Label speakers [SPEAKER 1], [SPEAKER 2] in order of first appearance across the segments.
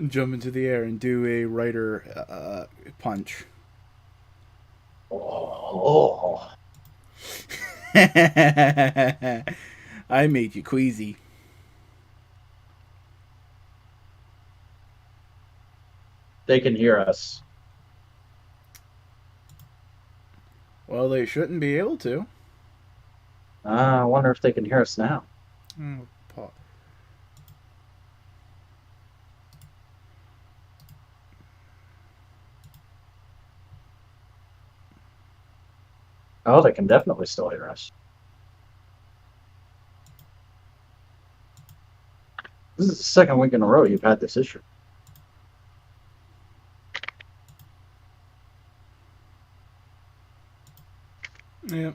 [SPEAKER 1] jump into the air and do a rider punch.
[SPEAKER 2] Oh,
[SPEAKER 1] I made you queasy.
[SPEAKER 2] they can hear us.
[SPEAKER 1] Well, they shouldn't be able to.
[SPEAKER 2] I wonder if they can hear us now.
[SPEAKER 1] Oh, Paul.
[SPEAKER 2] Oh, they can definitely still hear us. This is the second week in a row you've had this issue.
[SPEAKER 1] Yeah.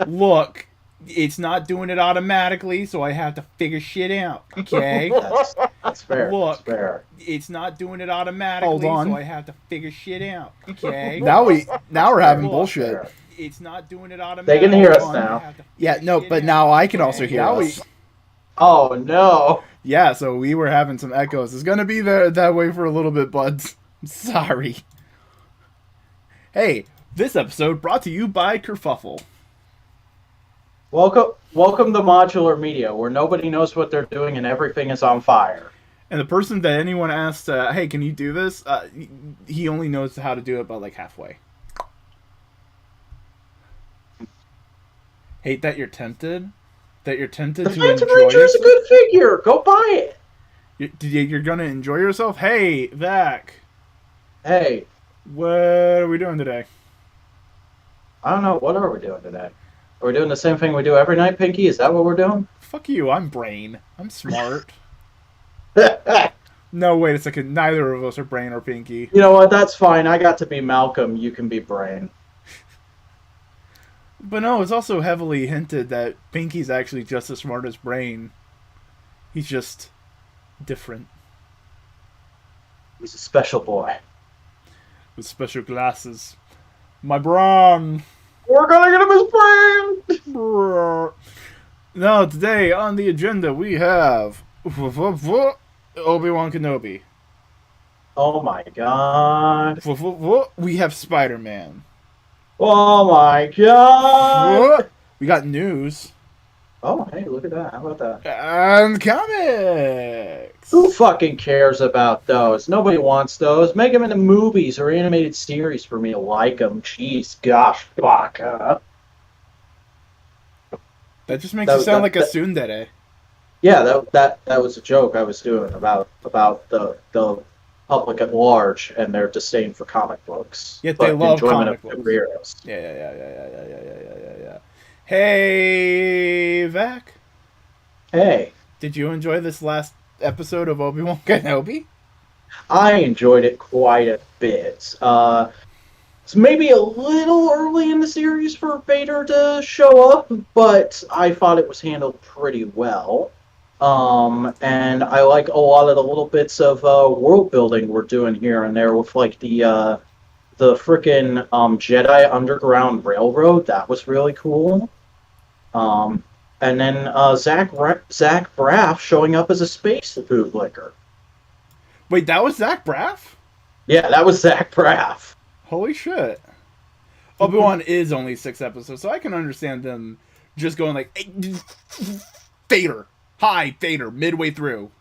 [SPEAKER 1] Look, it's not doing it automatically, so I have to figure shit out. Okay.
[SPEAKER 2] That's fair.
[SPEAKER 1] Look,
[SPEAKER 2] that's fair.
[SPEAKER 1] it's not doing it automatically,
[SPEAKER 3] Hold on.
[SPEAKER 1] so I have to figure shit out. Okay.
[SPEAKER 3] Now we're having
[SPEAKER 1] Look,
[SPEAKER 3] bullshit.
[SPEAKER 2] Fair.
[SPEAKER 1] It's not doing it
[SPEAKER 2] They
[SPEAKER 1] automatically.
[SPEAKER 2] can hear us
[SPEAKER 1] so I
[SPEAKER 2] now.
[SPEAKER 1] have to
[SPEAKER 3] Yeah,
[SPEAKER 1] figure
[SPEAKER 3] no,
[SPEAKER 1] shit
[SPEAKER 3] but
[SPEAKER 1] out.
[SPEAKER 3] now I can also
[SPEAKER 1] Okay.
[SPEAKER 3] hear
[SPEAKER 1] Now
[SPEAKER 3] us.
[SPEAKER 2] Oh no!
[SPEAKER 3] Yeah, so we were having some echoes. It's gonna be that way for a little bit, buds. Sorry. Hey, this episode brought to you by Kerfuffle.
[SPEAKER 2] Welcome to Modular Media, where nobody knows what they're doing and everything is on fire.
[SPEAKER 3] And the person that anyone asked, hey, can you do this? He only knows how to do it about like halfway. Hate that you're tempted. That you're tempted
[SPEAKER 2] The
[SPEAKER 3] to
[SPEAKER 2] Phantom
[SPEAKER 3] enjoy
[SPEAKER 2] Ranger is a
[SPEAKER 3] yourself.
[SPEAKER 2] good figure. Go buy it.
[SPEAKER 3] You're gonna enjoy yourself. Hey, Vac,
[SPEAKER 2] Hey,
[SPEAKER 3] what are we doing today?
[SPEAKER 2] I don't know. What are we doing today? Are we doing the same thing we do every night, Pinky? Is that what we're doing?
[SPEAKER 3] Fuck you. I'm brain. I'm smart.
[SPEAKER 2] You
[SPEAKER 3] No, wait a second. Neither of us are brain or pinky.
[SPEAKER 2] know what? That's fine. I got to be Malcolm. You can be Brain.
[SPEAKER 3] But no, it's also heavily hinted that Pinky's actually just as smart as Brain. He's just different.
[SPEAKER 2] He's a special boy.
[SPEAKER 3] With special glasses. My brawn!
[SPEAKER 2] We're gonna get him his brain!
[SPEAKER 3] Brrr. Now, today on the agenda we have Obi Wan Kenobi.
[SPEAKER 2] Oh my god.
[SPEAKER 3] We have Spider-Man.
[SPEAKER 2] Oh my god.
[SPEAKER 3] We got news.
[SPEAKER 2] Oh, hey, look at that. How about that?
[SPEAKER 3] And comics!
[SPEAKER 2] Who fucking cares about those? Nobody wants those. Make them into movies or animated series for me to like them. Jeez, gosh, fuck.
[SPEAKER 3] That just makes you sound like a tsundere.
[SPEAKER 2] Yeah, that was a joke I was doing about the public at large and their disdain for comic books.
[SPEAKER 3] Yet they
[SPEAKER 2] but
[SPEAKER 3] love
[SPEAKER 2] enjoyment
[SPEAKER 3] comic
[SPEAKER 2] of
[SPEAKER 3] books.
[SPEAKER 2] superheroes.
[SPEAKER 3] Yeah. Hey, Vac.
[SPEAKER 2] Hey,
[SPEAKER 3] Did you enjoy this last episode of Obi Wan Kenobi?
[SPEAKER 2] I enjoyed it quite a bit. It's maybe a little early in the series for Vader to show up, but I thought it was handled pretty well. And I like a lot of the little bits of world building we're doing here and there with like the frickin' Jedi Underground Railroad. That was really cool. And then Zach Braff showing up as a space bootlicker.
[SPEAKER 3] Wait, that was Zach Braff?
[SPEAKER 2] Yeah, that was Zach Braff.
[SPEAKER 3] Holy shit. Obi Wan is only 6 episodes, so I can understand them just going like, hey, Vader. Hi, Vader, midway through.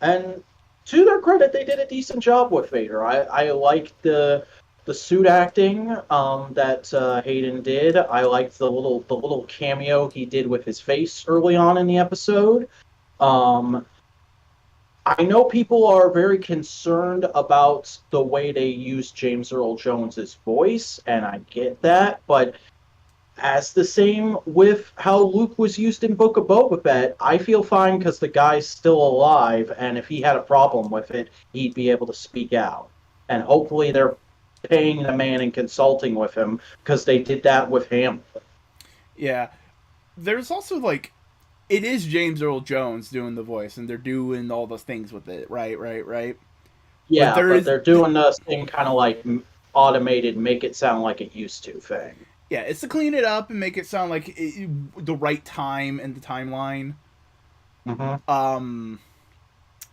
[SPEAKER 2] And to their credit, they did a decent job with Vader. I liked the suit acting that Hayden did. I liked the little cameo he did with his face early on in the episode. I know people are very concerned about the way they use James Earl Jones's voice, and I get that, but as the same with how Luke was used in Book of Boba Fett, I feel fine because the guy's still alive, and if he had a problem with it, he'd be able to speak out. And hopefully they're paying the man and consulting with him, because they did that with Hamlet.
[SPEAKER 3] Yeah. There's also, like, it is James Earl Jones doing the voice, and they're doing all those things with it, right?
[SPEAKER 2] Yeah, but
[SPEAKER 3] is-
[SPEAKER 2] they're doing this thing kind of like automated, make it sound like it used to thing.
[SPEAKER 3] Yeah, it's to clean it up and make it sound like the right time and the timeline.
[SPEAKER 2] Mm-hmm.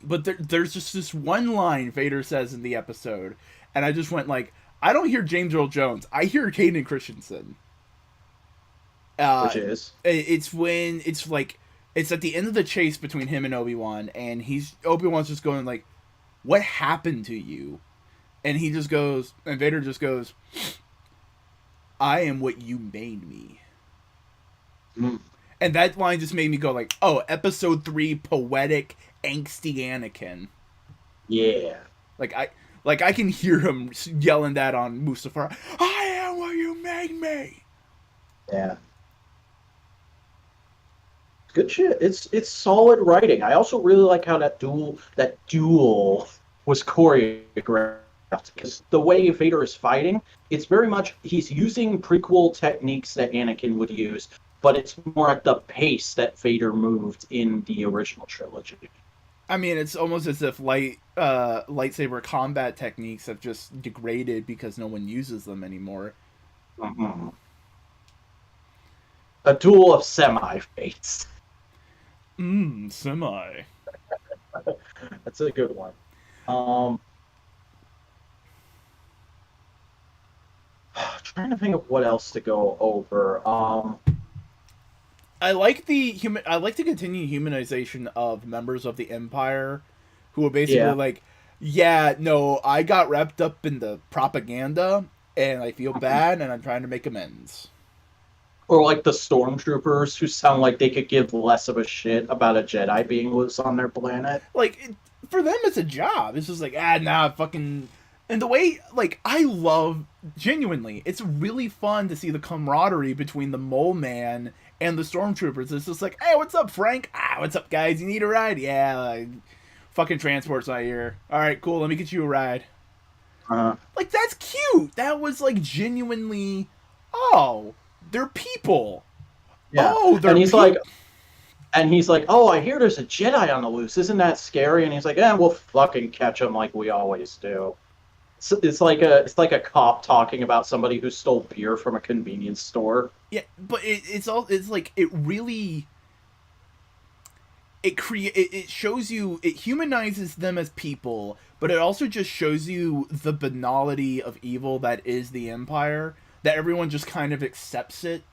[SPEAKER 3] But there's just this one line Vader says in the episode, and I just went like, I don't hear James Earl Jones. I hear Hayden Christensen.
[SPEAKER 2] Which is?
[SPEAKER 3] It's when it's like it's at the end of the chase between him and Obi-Wan, and Obi-Wan's just going like, "What happened to you?" And he just goes, and Vader just goes, "I am what you made me."
[SPEAKER 2] Mm.
[SPEAKER 3] And that line just made me go like, "Oh, episode 3 poetic angsty Anakin."
[SPEAKER 2] Yeah.
[SPEAKER 3] Like I can hear him yelling that on Mustafar. I am what you made me.
[SPEAKER 2] Yeah. Good shit. It's solid writing. I also really like how that duel was choreographed. because the way Vader is fighting, it's very much he's using prequel techniques that Anakin would use, but it's more at the pace that Vader moved in the original trilogy.
[SPEAKER 3] I mean, it's almost as if lightsaber combat techniques have just degraded because no one uses them anymore.
[SPEAKER 2] Mm-hmm. A duel of semi-fates.
[SPEAKER 3] Semi.
[SPEAKER 2] That's a good one. Trying to think of what else to go over.
[SPEAKER 3] I like the continued humanization of members of the Empire, who are basically like, yeah, no, I got wrapped up in the propaganda, and I feel bad, and I'm trying to make amends.
[SPEAKER 2] Or like the stormtroopers who sound like they could give less of a shit about a Jedi being loose on their planet.
[SPEAKER 3] Like, for them, it's a job. It's just like, fucking... And the way, like, I love, genuinely, it's really fun to see the camaraderie between the Mole Man and the stormtroopers. It's just like, hey, what's up, Frank? What's up, guys? You need a ride? Yeah, like, fucking transport's out here. Alright, cool, let me get you a ride. Like, that's cute. That was, like, genuinely, oh, they're people.
[SPEAKER 2] Yeah.
[SPEAKER 3] Oh, they're
[SPEAKER 2] And he's like, oh, I hear there's a Jedi on the loose. Isn't that scary? And he's like, we'll fucking catch him like we always do. It's like a cop talking about somebody who stole beer from a convenience store.
[SPEAKER 3] Yeah, but it shows you, it humanizes them as people, but it also just shows you the banality of evil that is the Empire, that everyone just kind of accepts it.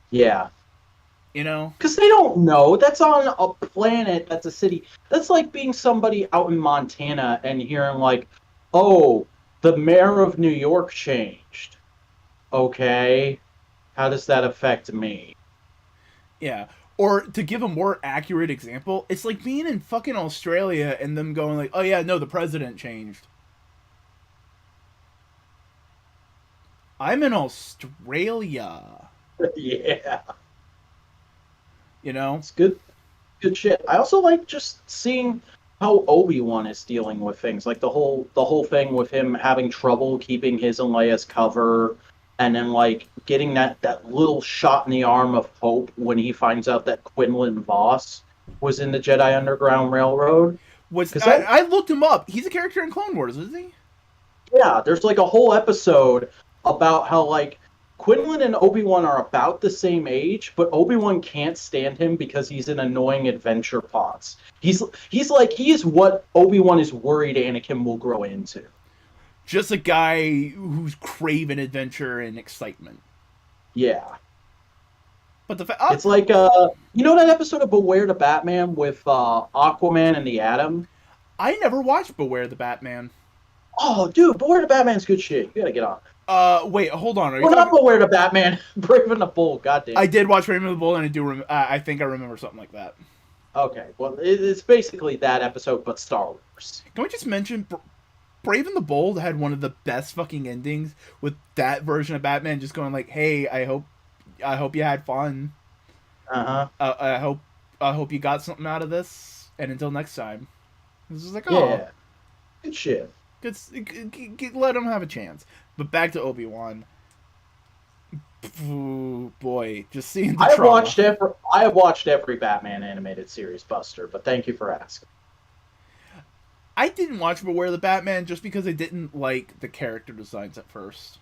[SPEAKER 2] Yeah.
[SPEAKER 3] You know?
[SPEAKER 2] Because they don't know. That's on a planet, that's a city. That's like being somebody out in Montana and hearing like, oh, the mayor of New York changed. Okay. How does that affect me?
[SPEAKER 3] Yeah. Or to give a more accurate example, it's like being in fucking Australia and them going like, oh yeah, no, the president changed. I'm in Australia.
[SPEAKER 2] Yeah.
[SPEAKER 3] You know?
[SPEAKER 2] It's good shit. I also like just seeing how Obi Wan is dealing with things, like the whole thing with him having trouble keeping his and Leia's cover, and then like getting that little shot in the arm of hope when he finds out that Quinlan Voss was in the Jedi Underground Railroad.
[SPEAKER 3] I looked him up. He's a character in Clone Wars, isn't he?
[SPEAKER 2] Yeah, there's like a whole episode about how like Quinlan and Obi-Wan are about the same age, but Obi-Wan can't stand him because he's an annoying adventure pots. He is what Obi-Wan is worried Anakin will grow into.
[SPEAKER 3] Just a guy who's craving adventure and excitement.
[SPEAKER 2] Yeah.
[SPEAKER 3] But
[SPEAKER 2] it's like you know that episode of Beware the Batman with Aquaman and the Atom?
[SPEAKER 3] I never watched Beware the Batman.
[SPEAKER 2] Oh, dude, Beware the Batman's good shit. You gotta get on.
[SPEAKER 3] Wait, hold on.
[SPEAKER 2] Not Beware the Batman. Brave and the Bold. Goddamn.
[SPEAKER 3] I did watch Brave and the Bold, and I do. I think I remember something like that.
[SPEAKER 2] Okay, well, it's basically that episode, but Star Wars.
[SPEAKER 3] Can we just mention Brave and the Bold had one of the best fucking endings with that version of Batman just going like, "Hey, I hope you had fun. I hope you got something out of this, and until next time." This is like, oh,
[SPEAKER 2] yeah, good shit.
[SPEAKER 3] Let him have a chance. But back to Obi-Wan. Ooh, boy, just seeing the trauma.
[SPEAKER 2] I have watched every Batman animated series, Buster, but thank you for asking.
[SPEAKER 3] I didn't watch Beware the Batman just because I didn't like the character designs at first.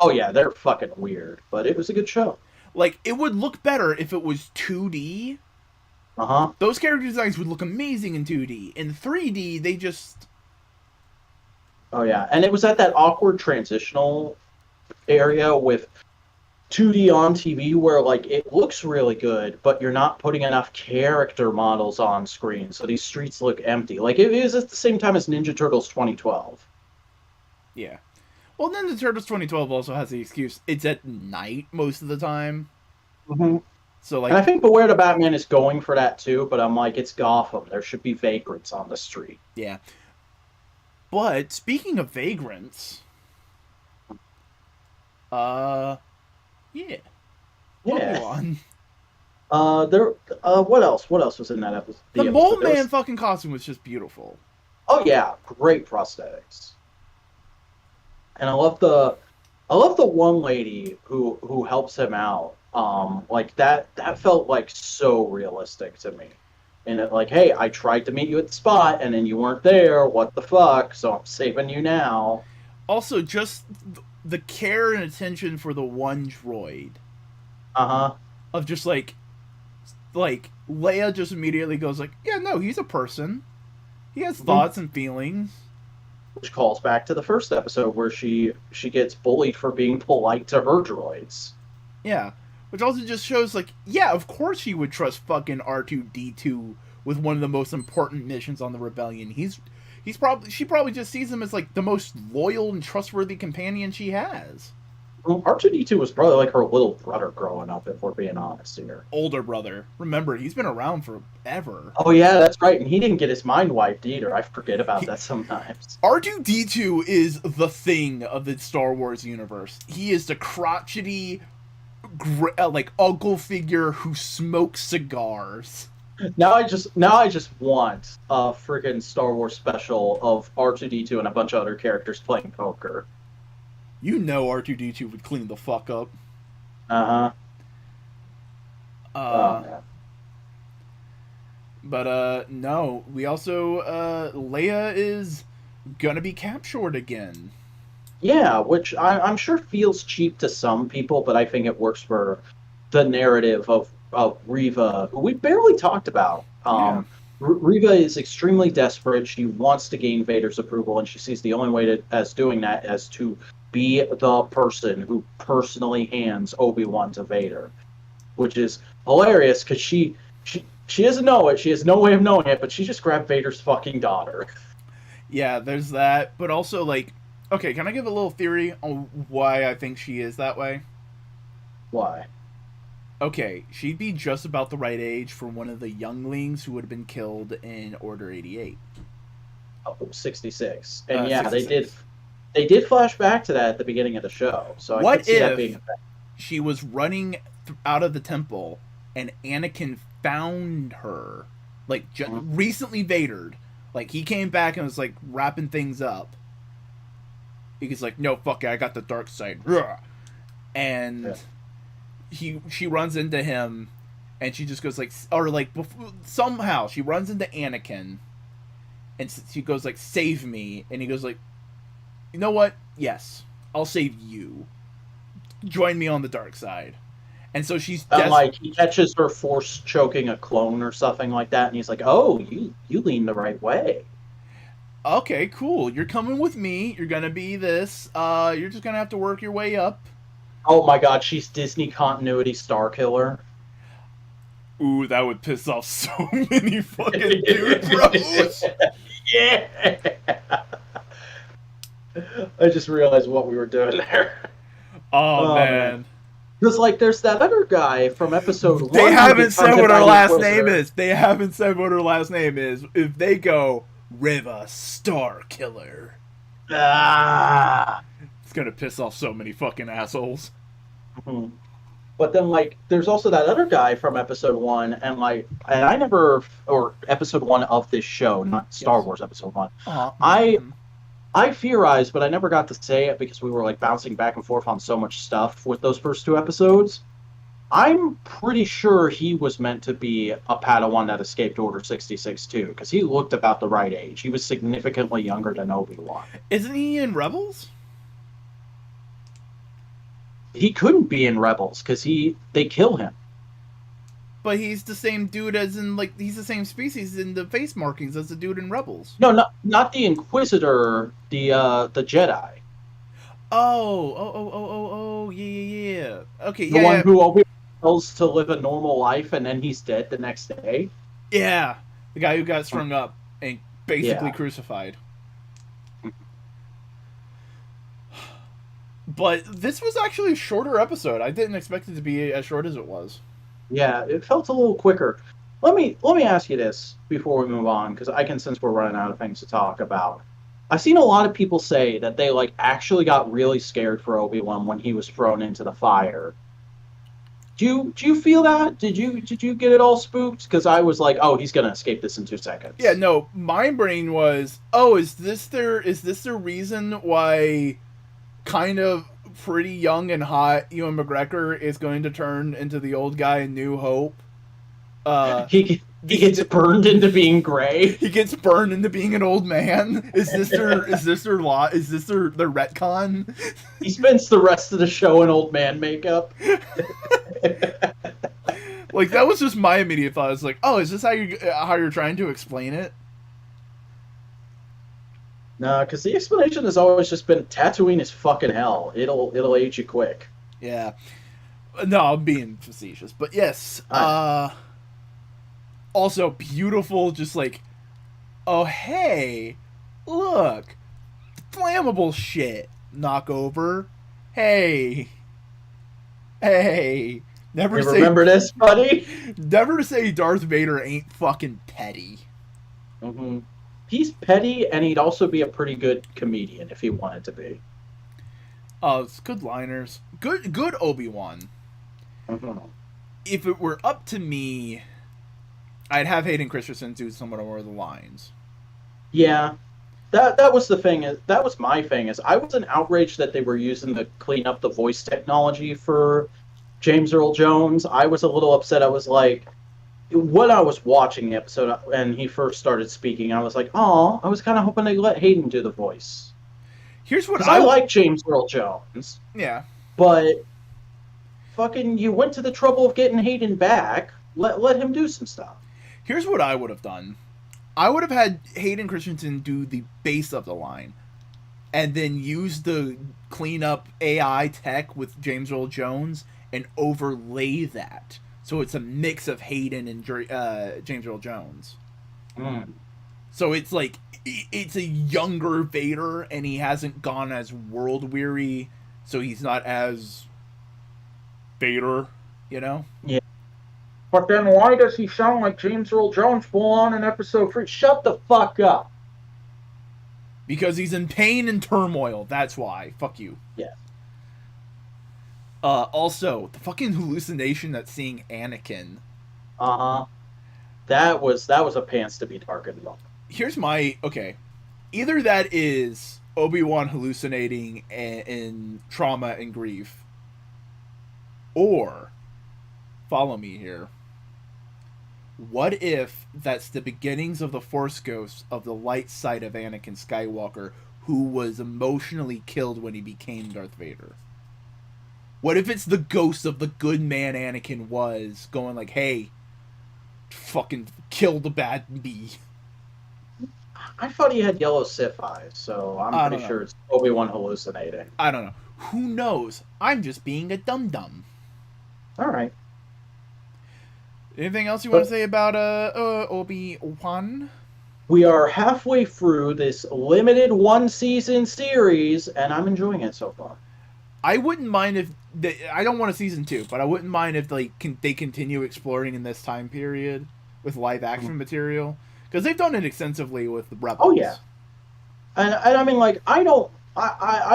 [SPEAKER 2] Oh yeah, they're fucking weird, but it was a good show.
[SPEAKER 3] Like, it would look better if it was 2D. Those character designs would look amazing in 2D. In 3D, they just...
[SPEAKER 2] Oh yeah, and it was at that awkward transitional area with 2D on TV where like it looks really good, but you're not putting enough character models on screen, so these streets look empty. Like it is at the same time as Ninja Turtles 2012.
[SPEAKER 3] Yeah. Well, Ninja Turtles 2012 also has the excuse it's at night most of the time. So like,
[SPEAKER 2] and I think Beware the Batman is going for that too, but I'm like, it's Gotham. There should be vagrants on the street.
[SPEAKER 3] Yeah. But speaking of vagrants, yeah.
[SPEAKER 2] Obi-Wan. What else? What else was in that episode?
[SPEAKER 3] The Mole Man fucking costume was just beautiful.
[SPEAKER 2] Oh yeah, great prosthetics. And I love the one lady who helps him out. Like that felt like so realistic to me. And it like, hey, I tried to meet you at the spot, and then you weren't there. What the fuck? So I'm saving you now.
[SPEAKER 3] Also, just the care and attention for the one droid
[SPEAKER 2] Uh huh.
[SPEAKER 3] of just like Leia just immediately goes like, yeah, no, he's a person. He has thoughts and feelings.
[SPEAKER 2] Which calls back to the first episode where she gets bullied for being polite to her droids.
[SPEAKER 3] Yeah. Which also just shows, like, yeah, of course he would trust fucking R2D2 with one of the most important missions on the Rebellion. She probably just sees him as, like, the most loyal and trustworthy companion she has.
[SPEAKER 2] Well, R2D2 was probably like her little brother growing up, if we're being honest here.
[SPEAKER 3] Older brother. Remember, he's been around forever.
[SPEAKER 2] Oh yeah, that's right, and he didn't get his mind wiped either. I forget about that sometimes.
[SPEAKER 3] R2D2 is the thing of the Star Wars universe. He is the crotchety, like, uncle figure who smokes cigars.
[SPEAKER 2] Now I just want a friggin' Star Wars special of R2D2 and a bunch of other characters playing poker.
[SPEAKER 3] You know R2D2 would clean the fuck up.
[SPEAKER 2] Uh-huh. Oh, man.
[SPEAKER 3] But no, we also Leia is gonna be captured again.
[SPEAKER 2] Yeah, which I'm sure feels cheap to some people, but I think it works for the narrative of Riva, who we barely talked about.
[SPEAKER 3] Yeah.
[SPEAKER 2] Riva is extremely desperate. She wants to gain Vader's approval, and she sees the only way as doing that as to be the person who personally hands Obi Wan to Vader, which is hilarious because she doesn't know it. She has no way of knowing it, but she just grabbed Vader's fucking daughter.
[SPEAKER 3] Yeah, there's that, but also like, okay, can I give a little theory on why I think she is that way?
[SPEAKER 2] Why?
[SPEAKER 3] Okay, she'd be just about the right age for one of the younglings who would have been killed in Order 88.
[SPEAKER 2] Oh, 66. And yeah,
[SPEAKER 3] 66.
[SPEAKER 2] they did flash back to that at the beginning of the show. So I could see that being a fact.
[SPEAKER 3] She was running out of the temple and Anakin found her, like recently Vadered. Like he came back and was like wrapping things up. He's like, no, fuck it, I got the dark side. And she runs into him, and she just goes like, or like somehow she runs into Anakin, and she goes like, save me, and he goes like, you know what? Yes, I'll save you. Join me on the dark side. And so she's
[SPEAKER 2] like he catches her force choking a clone or something like that, and he's like, "Oh, you lean the right way."
[SPEAKER 3] Okay, cool. You're coming with me. You're gonna be this. You're just gonna have to work your way up.
[SPEAKER 2] Oh my god, she's Disney continuity Star Killer.
[SPEAKER 3] Ooh, that would piss off so many fucking dude bros.
[SPEAKER 2] Yeah. I just realized what we were doing there.
[SPEAKER 3] Oh man.
[SPEAKER 2] Because, like, there's that other guy from episode 1.
[SPEAKER 3] They haven't said what her last name is. They haven't said what her last name is. If they go, Riva Star Killer.
[SPEAKER 2] Ah.
[SPEAKER 3] It's gonna piss off so many fucking assholes.
[SPEAKER 2] Mm-hmm. But then, like, there's also that other guy from episode 1, and, like, and I never, or episode 1 of this show, not Star Wars episode 1. I theorized, but I never got to say it because we were like bouncing back and forth on so much stuff with those first 2 episodes. I'm pretty sure he was meant to be a Padawan that escaped Order 66 too, because he looked about the right age. He was significantly younger than Obi Wan.
[SPEAKER 3] Isn't he in Rebels?
[SPEAKER 2] He couldn't be in Rebels because they kill him.
[SPEAKER 3] But he's the same dude as in, like, he's the same species in the face markings as the dude in Rebels.
[SPEAKER 2] No, not the Inquisitor, the Jedi.
[SPEAKER 3] Oh, yeah. Okay,
[SPEAKER 2] the one who Obi tells to live a normal life and then he's dead the next day.
[SPEAKER 3] Yeah, the guy who got strung up and basically crucified. But this was actually a shorter episode. I didn't expect it to be as short as it was.
[SPEAKER 2] Yeah, it felt a little quicker. Let me ask you this before we move on, because I can sense we're running out of things to talk about. I've seen a lot of people say that they like actually got really scared for Obi-Wan when he was thrown into the fire. Do you feel that? Did you get it all spooked? Because I was like, oh, he's gonna escape this in 2 seconds.
[SPEAKER 3] Yeah, no, my brain was, oh, is this their reason why kind of pretty young and hot Ewan McGregor is going to turn into the old guy in New Hope.
[SPEAKER 2] He gets burned into being gray.
[SPEAKER 3] He gets burned into being an old man. Is this their law? Is this their retcon?
[SPEAKER 2] He spends the rest of the show in old man makeup.
[SPEAKER 3] Like, that was just my immediate thought. It's like, oh, is this how you're trying to explain it?
[SPEAKER 2] No, because the explanation has always just been Tatooine is fucking hell. It'll age you quick.
[SPEAKER 3] Yeah. No, I'm being facetious, but yes. Also beautiful, just like, oh hey, look, flammable shit. Knock over. Hey. Never
[SPEAKER 2] You
[SPEAKER 3] say,
[SPEAKER 2] remember this, buddy?
[SPEAKER 3] Never say Darth Vader ain't fucking petty.
[SPEAKER 2] Mm-hmm. He's petty, and he'd also be a pretty good comedian if he wanted to be.
[SPEAKER 3] Oh, it's good liners. Good Obi Wan.
[SPEAKER 2] Mm-hmm.
[SPEAKER 3] If it were up to me, I'd have Hayden Christensen do some more of the lines.
[SPEAKER 2] Yeah, that was the thing. That was my thing. Is I wasn't outraged that they were using the clean up the voice technology for James Earl Jones. I was a little upset. I was like, when I was watching the episode and he first started speaking, I was like, oh, I was kind of hoping they let Hayden do the voice.
[SPEAKER 3] Here's what
[SPEAKER 2] I like James Earl Jones.
[SPEAKER 3] Yeah.
[SPEAKER 2] But fucking, you went to the trouble of getting Hayden back. Let him do some stuff.
[SPEAKER 3] Here's what I would have done. I would have had Hayden Christensen do the base of the line, and then use the clean up AI tech with James Earl Jones and overlay that, so it's a mix of Hayden and James Earl Jones.
[SPEAKER 2] Mm.
[SPEAKER 3] So it's like it's a younger Vader, and he hasn't gone as world weary, so he's not as Vader, you know?
[SPEAKER 2] Yeah. But then why does he sound like James Earl Jones full on in episode 3? Shut the fuck up.
[SPEAKER 3] Because he's in pain and turmoil. That's why. Fuck you.
[SPEAKER 2] Yeah.
[SPEAKER 3] Also, the fucking hallucination that's seeing Anakin.
[SPEAKER 2] Uh-huh. That was a pants to be darkened up.
[SPEAKER 3] Here's my... Okay. Either that is Obi Wan hallucinating in trauma and grief, or, follow me here, what if that's the beginnings of the Force ghost of the light side of Anakin Skywalker, who was emotionally killed when he became Darth Vader? What if it's the ghost of the good man Anakin was, going like, hey, fucking kill the bad me?
[SPEAKER 2] I thought he had yellow Sith eyes, so I'm pretty sure it's Obi-Wan hallucinating.
[SPEAKER 3] I don't know. Who knows? I'm just being a dum-dum.
[SPEAKER 2] Alright.
[SPEAKER 3] Anything else you want to say about Obi-Wan?
[SPEAKER 2] We are halfway through this limited one-season series, and I'm enjoying it so far.
[SPEAKER 3] I wouldn't mind if... I don't want a season 2, but I wouldn't mind if they continue exploring in this time period with live-action material. Because they've done it extensively with the Rebels.
[SPEAKER 2] Oh, yeah. And I mean, like, I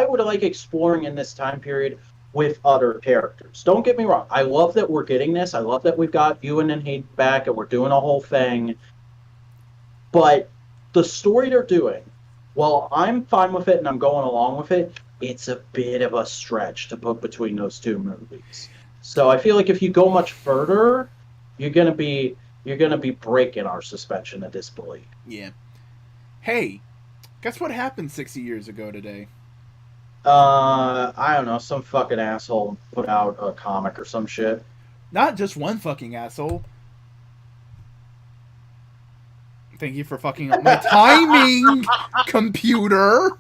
[SPEAKER 2] would like exploring in this time period with other characters. Don't get me wrong. I love that we're getting this. I love that we've got Ewan and Hayden back and we're doing a whole thing. But the story they're doing, well, I'm fine with it and I'm going along with it. It's a bit of a stretch to put between those two movies. So I feel like if you go much further, you're gonna be breaking our suspension of disbelief.
[SPEAKER 3] Yeah. Hey, guess what happened 60 years ago today?
[SPEAKER 2] I don't know. Some fucking asshole put out a comic or some shit.
[SPEAKER 3] Not just one fucking asshole. Thank you for fucking up my timing, computer.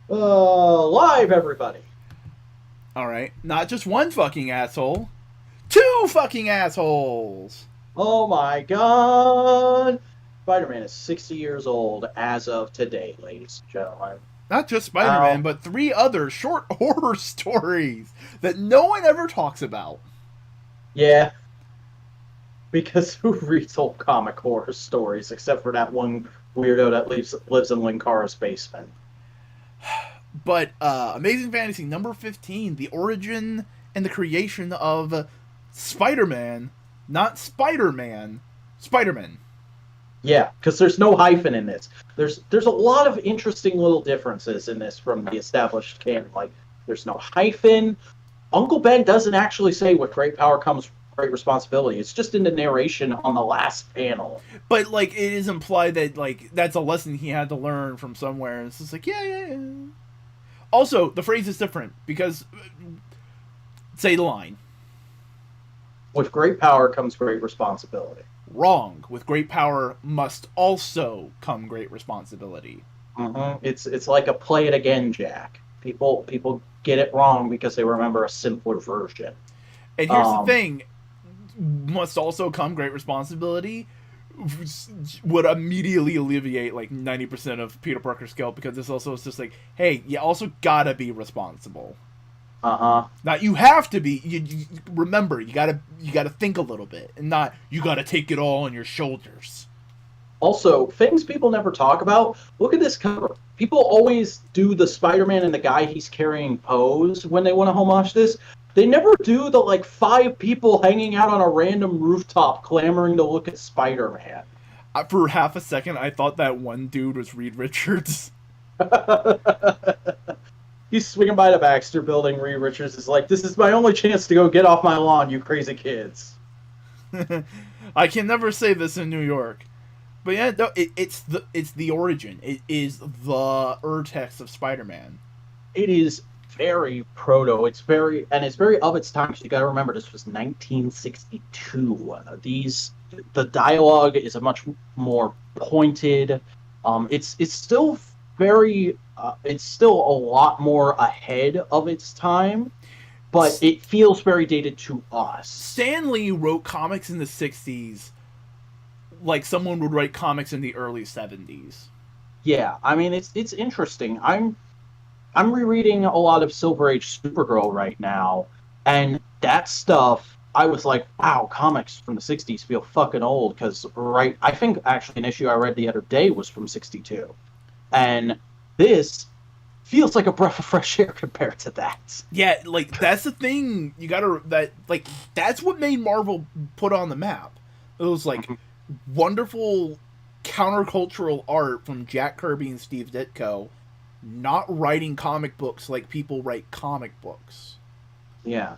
[SPEAKER 2] Live, everybody.
[SPEAKER 3] Alright, not just one fucking asshole. 2 fucking assholes!
[SPEAKER 2] Oh my god. Spider-Man is 60 years old as of today, ladies and gentlemen.
[SPEAKER 3] Not just Spider-Man, but 3 other short horror stories that no one ever talks about.
[SPEAKER 2] Yeah. Because who reads old comic horror stories except for that one weirdo that lives in Linkara's basement?
[SPEAKER 3] But Amazing Fantasy number 15, the origin and the creation of Spider-Man, not Spider-Man, Spider-Man.
[SPEAKER 2] Yeah, because there's no hyphen in this. There's a lot of interesting little differences in this from the established canon. Like, there's no hyphen. Uncle Ben doesn't actually say with great power comes great responsibility. It's just in the narration on the last panel.
[SPEAKER 3] But like, it is implied that like that's a lesson he had to learn from somewhere. And it's just like, yeah. Also, the phrase is different because say the line.
[SPEAKER 2] With great power comes great responsibility.
[SPEAKER 3] Wrong. With great power must also come great responsibility.
[SPEAKER 2] Mm-hmm. It's like a play it again, Jack. People get it wrong because they remember a simpler version.
[SPEAKER 3] And here's the thing: must also come great responsibility would immediately alleviate like 90% of Peter Parker's guilt, because this also is just like, hey, you also gotta be responsible. Now you have to be. You remember, you gotta think a little bit, and not you gotta take it all on your shoulders.
[SPEAKER 2] Also, things people never talk about. Look at this cover. People always do the Spider-Man and the guy he's carrying pose when they want to homage this. They never do the like 5 people hanging out on a random rooftop clamoring to look at Spider-Man.
[SPEAKER 3] For half a second, I thought that one dude was Reed Richards.
[SPEAKER 2] He's swinging by the Baxter building. Reed Richards is like, "This is my only chance to go get off my lawn, you crazy kids."
[SPEAKER 3] I can never say this in New York. But yeah, no, it's the origin. It is the urtext of Spider-Man.
[SPEAKER 2] It is very proto. It's very of its time. So you got to remember, this was 1962. The dialogue is a much more pointed. It's still very. It's still a lot more ahead of its time, but it feels very dated to us.
[SPEAKER 3] Stan Lee wrote comics in the 60s. Like someone would write comics in the early 70s.
[SPEAKER 2] Yeah, I mean it's interesting. I'm rereading a lot of Silver Age Supergirl right now, and that stuff I was like, wow, comics from the 60s feel fucking old, because I think actually an issue I read the other day was from 62. And this feels like a breath of fresh air compared to that.
[SPEAKER 3] Yeah, like that's the thing that's what made Marvel put on the map. It was like wonderful countercultural art from Jack Kirby and Steve Ditko, not writing comic books like people write comic books.
[SPEAKER 2] Yeah.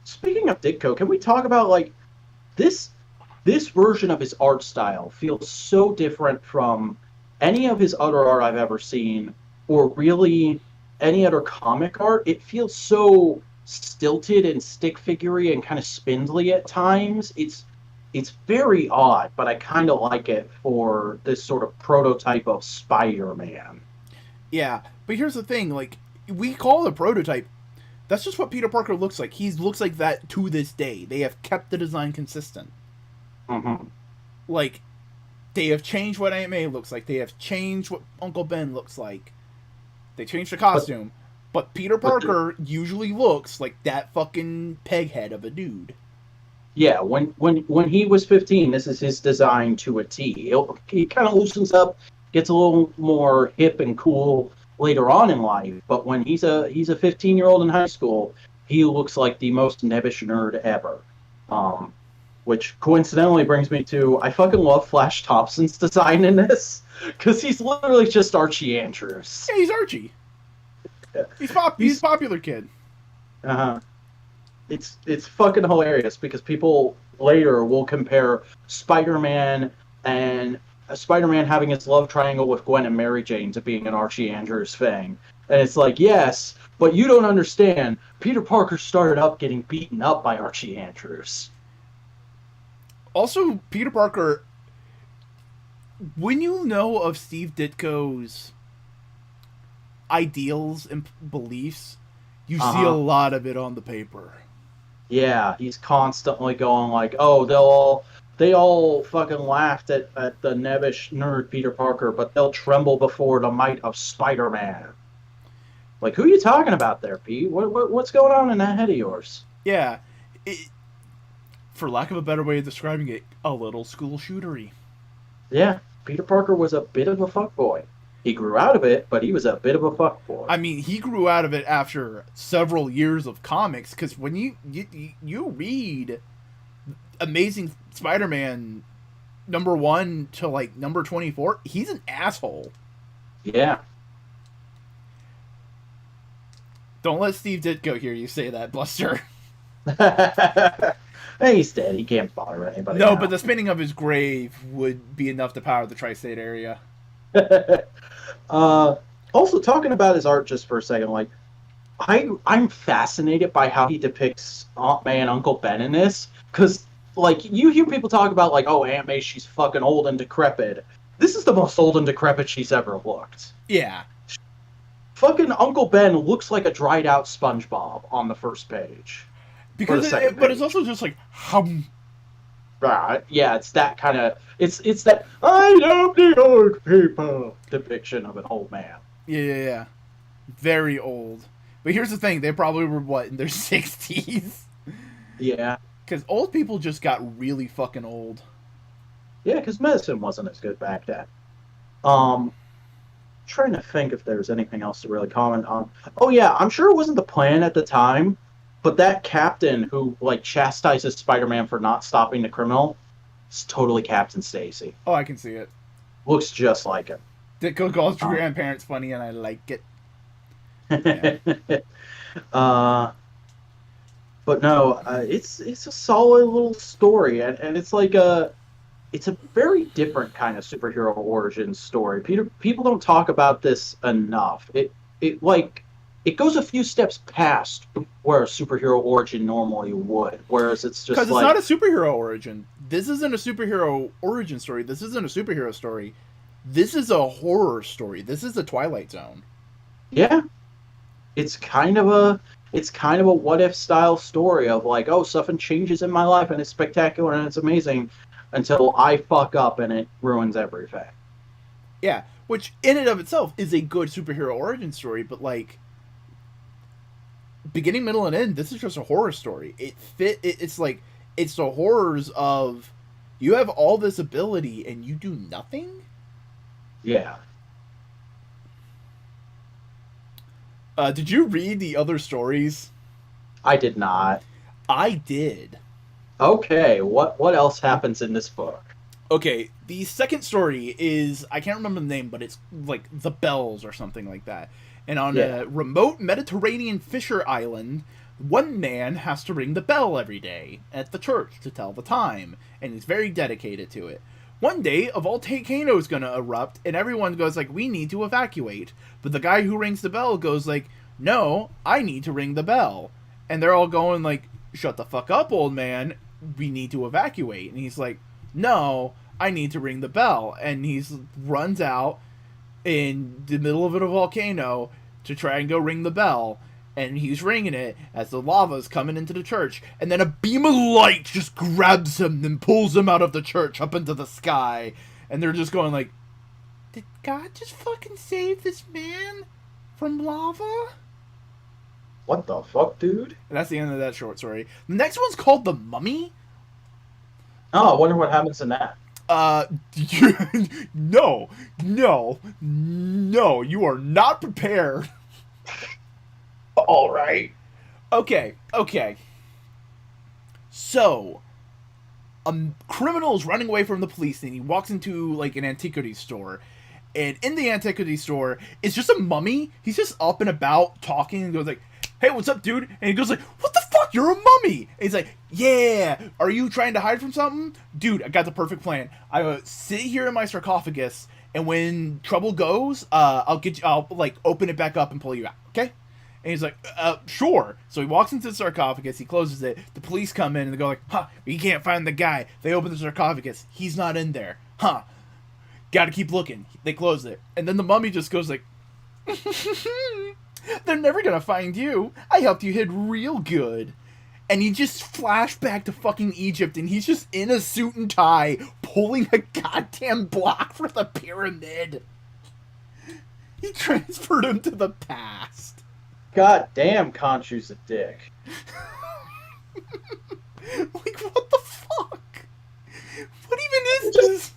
[SPEAKER 2] Speaking of Ditko, can we talk about like this version of his art style feels so different from any of his other art I've ever seen, or really any other comic art. It feels so stilted and stick figurey and kind of spindly at times. It's very odd, but I kind of like it for this sort of prototype of Spider-Man.
[SPEAKER 3] Yeah, but here's the thing, like, we call it a prototype. That's just what Peter Parker looks like. He looks like that to this day. They have kept the design consistent.
[SPEAKER 2] Mm-hmm.
[SPEAKER 3] Like, they have changed what Aunt May looks like. They have changed what Uncle Ben looks like. They changed the costume. But Peter Parker usually looks like that fucking peghead of a dude.
[SPEAKER 2] Yeah, when he was 15, this is his design to a T. He kind of loosens up, gets a little more hip and cool later on in life. But when he's a 15-year-old in high school, he looks like the most nebbish nerd ever. Which coincidentally brings me to, I fucking love Flash Thompson's design in this, because he's literally just Archie Andrews.
[SPEAKER 3] Yeah, he's Archie.
[SPEAKER 2] Yeah.
[SPEAKER 3] He's a popular kid.
[SPEAKER 2] Uh-huh. It's fucking hilarious, because people later will compare Spider-Man and Spider-Man having his love triangle with Gwen and Mary Jane to being an Archie Andrews thing. And it's like, yes, but you don't understand. Peter Parker started up getting beaten up by Archie Andrews.
[SPEAKER 3] Also, Peter Parker, when you know of Steve Ditko's ideals and beliefs, you see a lot of it on the paper.
[SPEAKER 2] Yeah, he's constantly going like, oh, they all fucking laughed at the nebbish nerd Peter Parker, but they'll tremble before the might of Spider-Man. Like, who are you talking about there, Pete? What's going on in that head of yours?
[SPEAKER 3] Yeah. For lack of a better way of describing it, a little school shootery.
[SPEAKER 2] Yeah, Peter Parker was a bit of a fuckboy. He grew out of it, but he was a bit of a fuckboy.
[SPEAKER 3] I mean, he grew out of it after several years of comics, because when you read Amazing Spider-Man number 1 to like number 24, he's an asshole.
[SPEAKER 2] Yeah.
[SPEAKER 3] Don't let Steve Ditko hear you say that, Buster.
[SPEAKER 2] He's dead. He can't bother anybody.
[SPEAKER 3] No,
[SPEAKER 2] now.
[SPEAKER 3] but the spinning of his grave would be enough to power the tri-state area.
[SPEAKER 2] Also, talking about his art just for a second, like, I'm fascinated by how he depicts Aunt May and Uncle Ben in this, because, like, you hear people talk about, like, oh, Aunt May, she's fucking old and decrepit. This is the most old and decrepit she's ever looked.
[SPEAKER 3] Yeah.
[SPEAKER 2] Fucking Uncle Ben looks like a dried out SpongeBob on the first page.
[SPEAKER 3] Because but it's also just like,
[SPEAKER 2] Right, yeah, it's that kind of, it's that I love the old people depiction of an old man.
[SPEAKER 3] Yeah. Very old. But here's the thing, they probably were, what, in their 60s?
[SPEAKER 2] Yeah.
[SPEAKER 3] Because old people just got really fucking old.
[SPEAKER 2] Yeah, because medicine wasn't as good back then. Trying to think if there's anything else to really comment on. Oh yeah, I'm sure it wasn't the plan at the time, but that captain who, like, chastises Spider-Man for not stopping the criminal is totally Captain Stacy.
[SPEAKER 3] Oh, I can see it.
[SPEAKER 2] Looks just like him.
[SPEAKER 3] Ditko calls grandparents funny, and I like it. Yeah.
[SPEAKER 2] But no, it's a solid little story, and it's like it's a very different kind of superhero origin story. People don't talk about this enough. It goes a few steps past where a superhero origin normally would, whereas it's just
[SPEAKER 3] because it's not a superhero origin. This isn't a superhero origin story. This isn't a superhero story. This is a horror story. This is a Twilight Zone.
[SPEAKER 2] Yeah, it's kind of a what if style story of, like, oh, something changes in my life and it's spectacular and it's amazing until I fuck up and it ruins everything.
[SPEAKER 3] Yeah, which in and of itself is a good superhero origin story, but, like, beginning, middle, and end, this is just a horror story. It's like, it's the horrors of, you have all this ability and you do nothing?
[SPEAKER 2] Yeah.
[SPEAKER 3] Did you read the other stories?
[SPEAKER 2] I did not.
[SPEAKER 3] I did.
[SPEAKER 2] Okay, what else happens in this book?
[SPEAKER 3] Okay, the second story is, I can't remember the name, but it's like The Bells or something like that. And on a remote Mediterranean fisher island, one man has to ring the bell every day at the church to tell the time, and he's very dedicated to it. One day, a volcano is going to erupt, and everyone goes like, we need to evacuate. But the guy who rings the bell goes like, no, I need to ring the bell. And they're all going like, shut the fuck up, old man. We need to evacuate. And he's like, no, I need to ring the bell. And he runs out in the middle of a volcano to try and go ring the bell. And he's ringing it as the lava's coming into the church. And then a beam of light just grabs him and pulls him out of the church up into the sky. And they're just going like, did God just fucking save this man from lava?
[SPEAKER 2] What the fuck, dude?
[SPEAKER 3] And that's the end of that short story. The next one's called The Mummy.
[SPEAKER 2] Oh, I wonder what happens in that.
[SPEAKER 3] No, you are not prepared.
[SPEAKER 2] All right.
[SPEAKER 3] Okay. So, a criminal is running away from the police, and he walks into, like, an antiquity store. And in the antiquity store, it's just a mummy. He's just up and about talking and goes like, hey, what's up, dude? And he goes like, what the fuck? You're a mummy. And he's like, yeah. Are you trying to hide from something? Dude, I got the perfect plan. I sit here in my sarcophagus, and when trouble goes, I'll like open it back up and pull you out. Okay? And he's like, sure. So he walks into the sarcophagus, he closes it, the police come in and they go like, we can't find the guy. They open the sarcophagus, he's not in there. Gotta keep looking. They close it. And then the mummy just goes like, they're never gonna find you. I helped you hid real good. And he just flashed back to fucking Egypt, and he's just in a suit and tie, pulling a goddamn block for the pyramid. He transferred him to the past.
[SPEAKER 2] God damn, Khonshu's a dick.
[SPEAKER 3] Like, what the fuck? What even is this?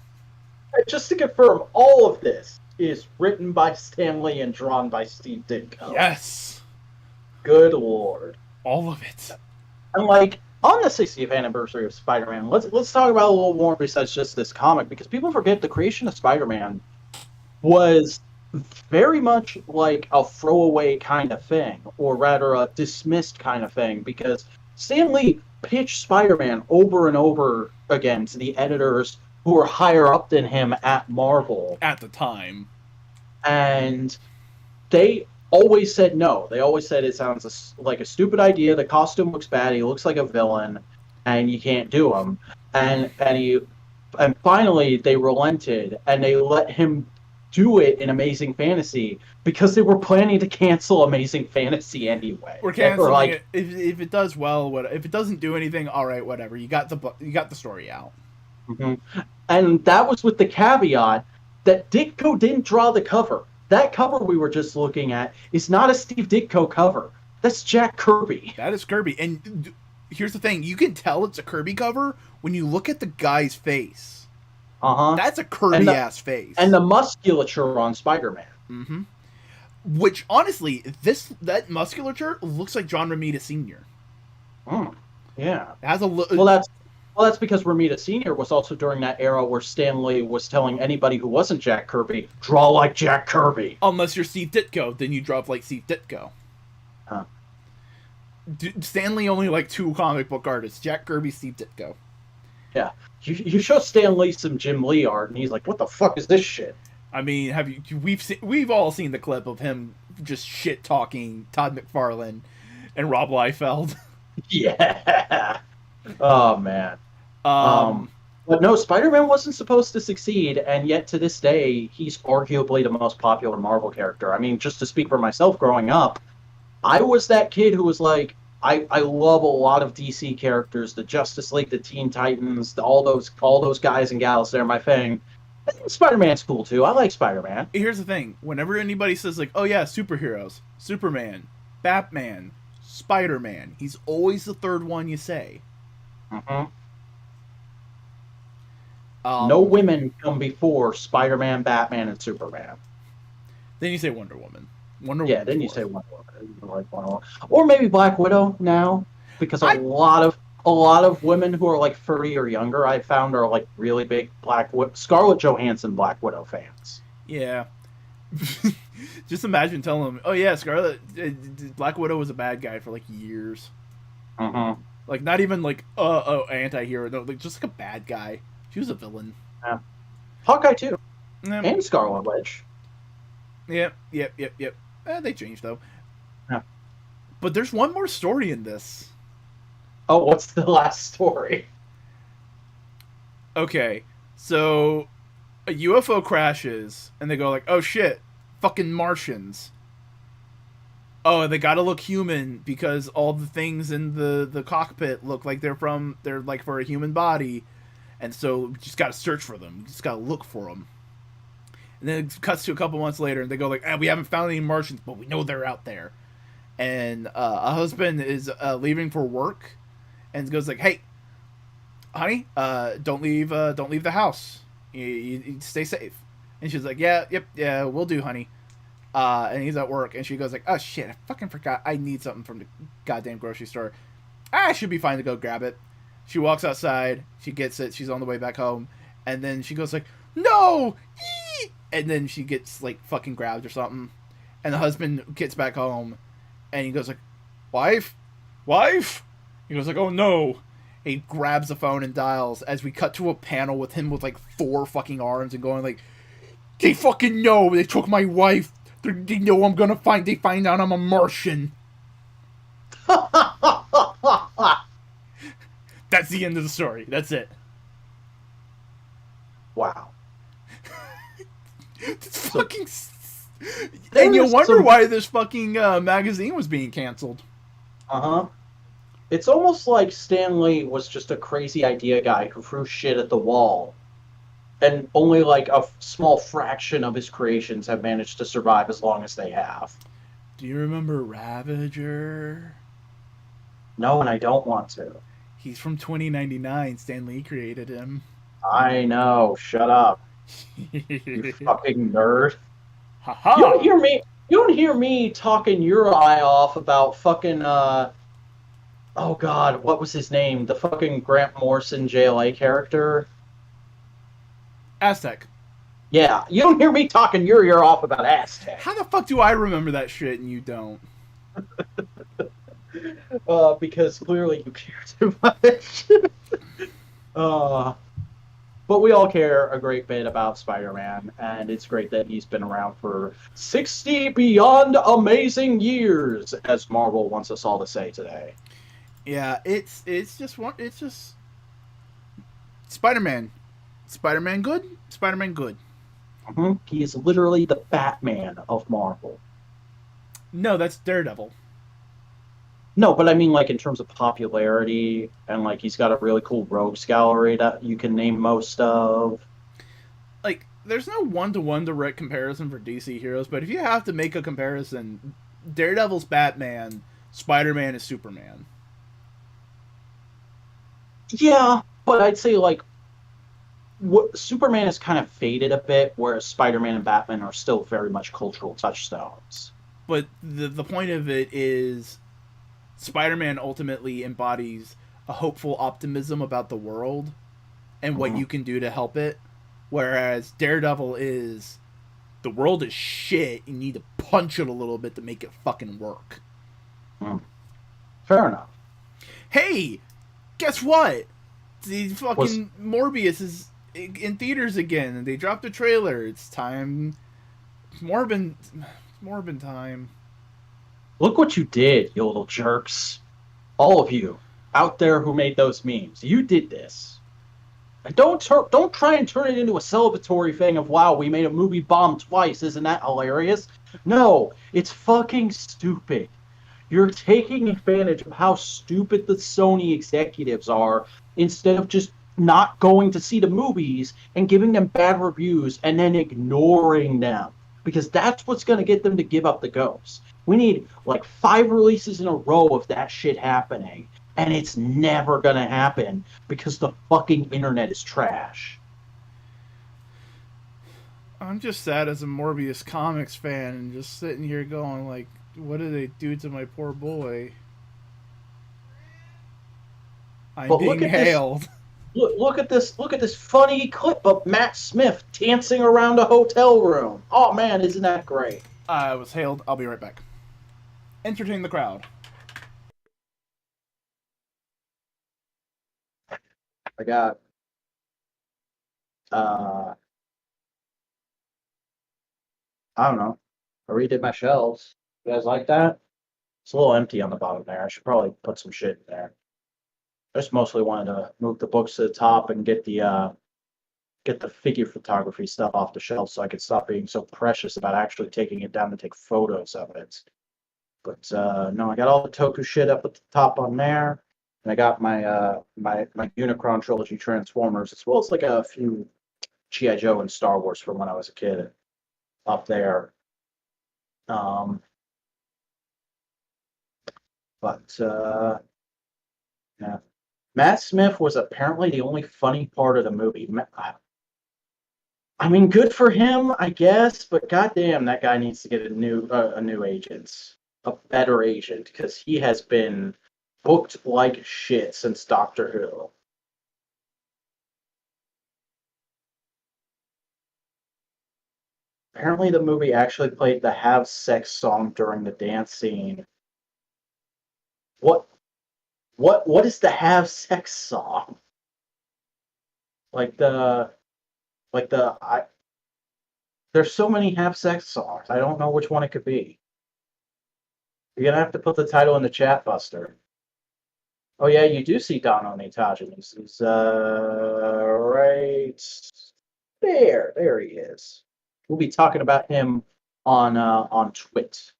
[SPEAKER 2] Just to confirm, all of this is written by Stan Lee and drawn by Steve Ditko.
[SPEAKER 3] Yes.
[SPEAKER 2] Good lord.
[SPEAKER 3] All of it.
[SPEAKER 2] And, like, On the 60th anniversary of Spider-Man, let's talk about a little more besides just this comic, because people forget the creation of Spider-Man was very much like a throwaway kind of thing, or rather a dismissed kind of thing, because Stan Lee pitched Spider-Man over and over again to the editors who were higher up than him at Marvel.
[SPEAKER 3] At the time.
[SPEAKER 2] And they always said no. They always said it sounds like a stupid idea. The costume looks bad. He looks like a villain, and you can't do him. And finally they relented, and they let him do it in Amazing Fantasy because they were planning to cancel Amazing Fantasy anyway.
[SPEAKER 3] We're canceling it if it does well. If it doesn't do anything, all right, whatever. You got the story out.
[SPEAKER 2] Mm-hmm. And that was with the caveat that Ditko didn't draw the cover. That cover we were just looking at is not a Steve Ditko cover. That's Jack Kirby.
[SPEAKER 3] That is Kirby. And here's the thing. You can tell it's a Kirby cover when you look at the guy's face.
[SPEAKER 2] Uh-huh.
[SPEAKER 3] That's a Kirby-ass face.
[SPEAKER 2] And the musculature on Spider-Man.
[SPEAKER 3] Mm-hmm. Which, honestly, that musculature looks like John Romita Sr.
[SPEAKER 2] Yeah.
[SPEAKER 3] It has a
[SPEAKER 2] Well, that's because Romita Sr. was also during that era where Stan Lee was telling anybody who wasn't Jack Kirby, draw like Jack Kirby.
[SPEAKER 3] Unless you're Steve Ditko, then you draw like Steve Ditko.
[SPEAKER 2] Huh.
[SPEAKER 3] Stan Lee only like 2 comic book artists, Jack Kirby, Steve Ditko.
[SPEAKER 2] Yeah. You show Stan Lee some Jim Lee art, and he's like, what the fuck is this shit?
[SPEAKER 3] I mean, we've all seen the clip of him just shit-talking Todd McFarlane and Rob Liefeld.
[SPEAKER 2] Yeah. Oh, man. But no, Spider-Man wasn't supposed to succeed, and yet to this day, he's arguably the most popular Marvel character. I mean, just to speak for myself, growing up, I was that kid who was like, I love a lot of DC characters, the Justice League, the Teen Titans, all those guys and gals. They're my thing. I think Spider-Man's cool too. I like Spider-Man.
[SPEAKER 3] Here's the thing: whenever anybody says like, "Oh yeah, superheroes, Superman, Batman, Spider-Man," he's always the third one you say.
[SPEAKER 2] Mm-hmm. No women come before Spider-Man, Batman, and Superman.
[SPEAKER 3] Then you say Wonder Woman.
[SPEAKER 2] Yeah, then you say Wonder Woman. Or maybe Black Widow now, because a lot of women who are like 30 or younger, I found, are like really big Scarlett Johansson Black Widow fans.
[SPEAKER 3] Yeah. Just imagine telling them, "Oh yeah, Black Widow was a bad guy for like years."
[SPEAKER 2] Mm-hmm.
[SPEAKER 3] Like not even like anti-hero, no, like just like a bad guy. She was a villain.
[SPEAKER 2] Yeah. Hawkeye too, and Scarlet Witch.
[SPEAKER 3] Yep. They changed though.
[SPEAKER 2] Yeah.
[SPEAKER 3] But there's one more story in this.
[SPEAKER 2] Oh, what's the last story?
[SPEAKER 3] Okay, so a UFO crashes, and they go like, "Oh shit, fucking Martians." Oh, they gotta look human because all the things in the cockpit look like they're like for a human body, and so we just gotta search for them. We just gotta look for them. And then it cuts to a couple months later, and they go like, "We haven't found any Martians, but we know they're out there." And a husband is leaving for work, and goes like, "Hey, honey, don't leave the house. You stay safe." And she's like, "Yeah, we'll do, honey." And he's at work, and she goes like, "Oh shit, I fucking forgot. I need something from the goddamn grocery store. I should be fine to go grab it." She walks outside, she gets it, she's on the way back home, and then she goes like, "No!" And then she gets like fucking grabbed or something, and the husband gets back home, and he goes like, "Wife? He goes like, "Oh no." He grabs the phone and dials, as we cut to a panel with him with like 4 fucking arms and going like, "They fucking know, they took my wife. They know they find out I'm a Martian." That's the end of the story. That's it.
[SPEAKER 2] Wow.
[SPEAKER 3] It's fucking... And you wonder why this fucking magazine was being canceled.
[SPEAKER 2] Uh-huh. It's almost like Stan Lee was just a crazy idea guy who threw shit at the wall. And only like a small fraction of his creations have managed to survive as long as they have.
[SPEAKER 3] Do you remember Ravager?
[SPEAKER 2] No, and I don't want to.
[SPEAKER 3] He's from 2099. Stan Lee created him.
[SPEAKER 2] I know. Shut up. You fucking nerd.
[SPEAKER 3] Ha-ha.
[SPEAKER 2] You don't hear me talking your eye off about fucking Oh God, what was his name? The fucking Grant Morrison JLA character.
[SPEAKER 3] Aztec.
[SPEAKER 2] Yeah, you don't hear me talking your ear off about Aztec.
[SPEAKER 3] How the fuck do I remember that shit and you don't?
[SPEAKER 2] Because clearly you care too much. uh, but we all care a great bit about Spider-Man, and it's great that he's been around for 60 beyond amazing years, as Marvel wants us all to say today.
[SPEAKER 3] Yeah, it's just one. It's just Spider-Man. Spider-Man good. Spider-Man good.
[SPEAKER 2] Mhm. He is literally the Batman of Marvel.
[SPEAKER 3] No, that's Daredevil.
[SPEAKER 2] No, but I mean, like, in terms of popularity, and, like, he's got a really cool rogues gallery that you can name most of.
[SPEAKER 3] Like, there's no one-to-one direct comparison for DC heroes, but if you have to make a comparison, Daredevil's Batman, Spider-Man is Superman.
[SPEAKER 2] Yeah, but I'd say, like, Superman has kind of faded a bit, whereas Spider-Man and Batman are still very much cultural touchstones.
[SPEAKER 3] But the point of it is Spider-Man ultimately embodies a hopeful optimism about the world and what
[SPEAKER 2] Mhm.
[SPEAKER 3] you can do to help it, whereas Daredevil is the world is shit. You need to punch it a little bit to make it fucking work.
[SPEAKER 2] Mm. Fair enough.
[SPEAKER 3] Hey, guess what? The
[SPEAKER 2] Was
[SPEAKER 3] fucking Morbius is in theaters again, and they dropped a trailer. It's time. It's Morbin time.
[SPEAKER 2] Look what you did, you little jerks. All of you out there who made those memes, you did this. And don't try and turn it into a celebratory thing of wow, we made a movie bomb twice, isn't that hilarious? No, it's fucking stupid. You're taking advantage of how stupid the Sony executives are instead of just not going to see the movies and giving them bad reviews and then ignoring them. Because that's what's going to get them to give up the ghost. We need like 5 releases in a row of that shit happening. And it's never going to happen because the fucking internet is trash.
[SPEAKER 3] I'm just sad as a Morbius comics fan and just sitting here going like, what do they do to my poor boy? I'm
[SPEAKER 2] But look
[SPEAKER 3] being
[SPEAKER 2] at this
[SPEAKER 3] hailed.
[SPEAKER 2] look at this funny clip of Matt Smith dancing around a hotel room. Oh man, isn't that great?
[SPEAKER 3] I was hailed. I'll be right back. Entertain the crowd.
[SPEAKER 2] I got uh I don't know. I redid my shelves. You guys like that? It's a little empty on the bottom there. I should probably put some shit in there. I just mostly wanted to move the books to the top and get the figure photography stuff off the shelf so I could stop being so precious about actually taking it down to take photos of it. But no, I got all the Toku shit up at the top on there. And I got my Unicron trilogy Transformers, as well as like a few G.I. Joe and Star Wars from when I was a kid up there. Um, but yeah. Matt Smith was apparently the only funny part of the movie. I mean, good for him, I guess, but goddamn, that guy needs to get a new agent, a better agent, because he has been booked like shit since Doctor Who. Apparently, the movie actually played the "Have Sex" song during the dance scene. What? What is the "Have Sex" song? Like the like the I. There's so many "Have Sex" songs. I don't know which one it could be. You're gonna have to put the title in the chat, Buster. Oh yeah, you do see Don on the Itachi. He's right there. There he is. We'll be talking about him on Twit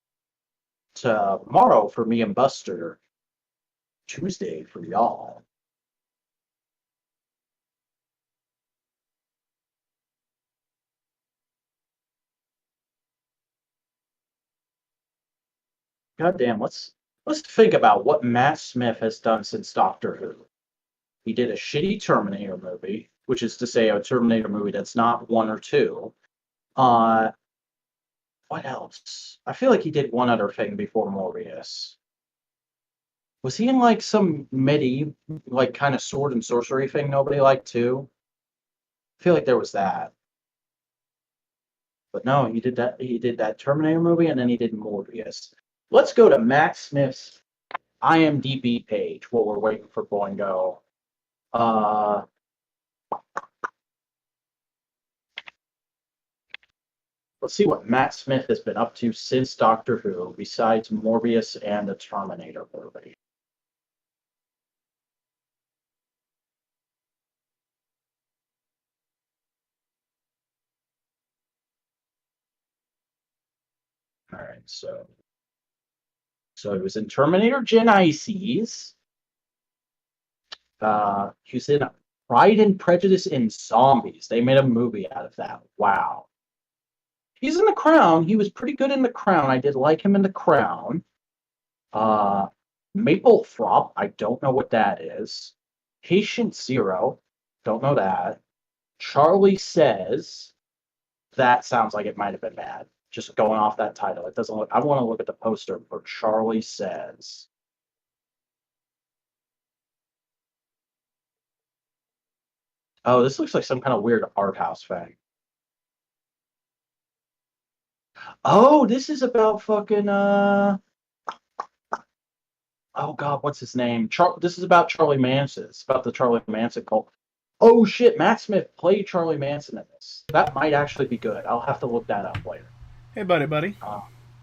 [SPEAKER 2] tomorrow for me and Buster. Tuesday for y'all. Goddamn, let's think about what Matt Smith has done since Doctor Who. He did a shitty Terminator movie, which is to say a Terminator movie that's not one or two. Uh, what else? I feel like he did one other thing before Morbius. Was he in like some medieval, like kind of sword and sorcery thing nobody liked too? I feel like there was that. But no, he did that. He did that Terminator movie, and then he did Morbius. Let's go to Matt Smith's IMDb page while we're waiting for Boingo. Uh, let's see what Matt Smith has been up to since Doctor Who, besides Morbius and the Terminator movie. All right, so he was in Terminator Genisys. He was in Pride and Prejudice in Zombies. They made a movie out of that. Wow. He's in The Crown. He was pretty good in The Crown. I did like him in The Crown. Maple Throp. I don't know what that is. Patient Zero. Don't know that. Charlie Says. That sounds like it might have been bad. Just going off that title. It doesn't look. I want to look at the poster for Charlie Says. Oh, this looks like some kind of weird art house thing. Oh, this is about fucking oh god, what's his name? This is about Charlie Manson. It's about the Charlie Manson cult. Oh shit, Matt Smith played Charlie Manson in this. That might actually be good. I'll have to look that up later.
[SPEAKER 3] Hey, buddy.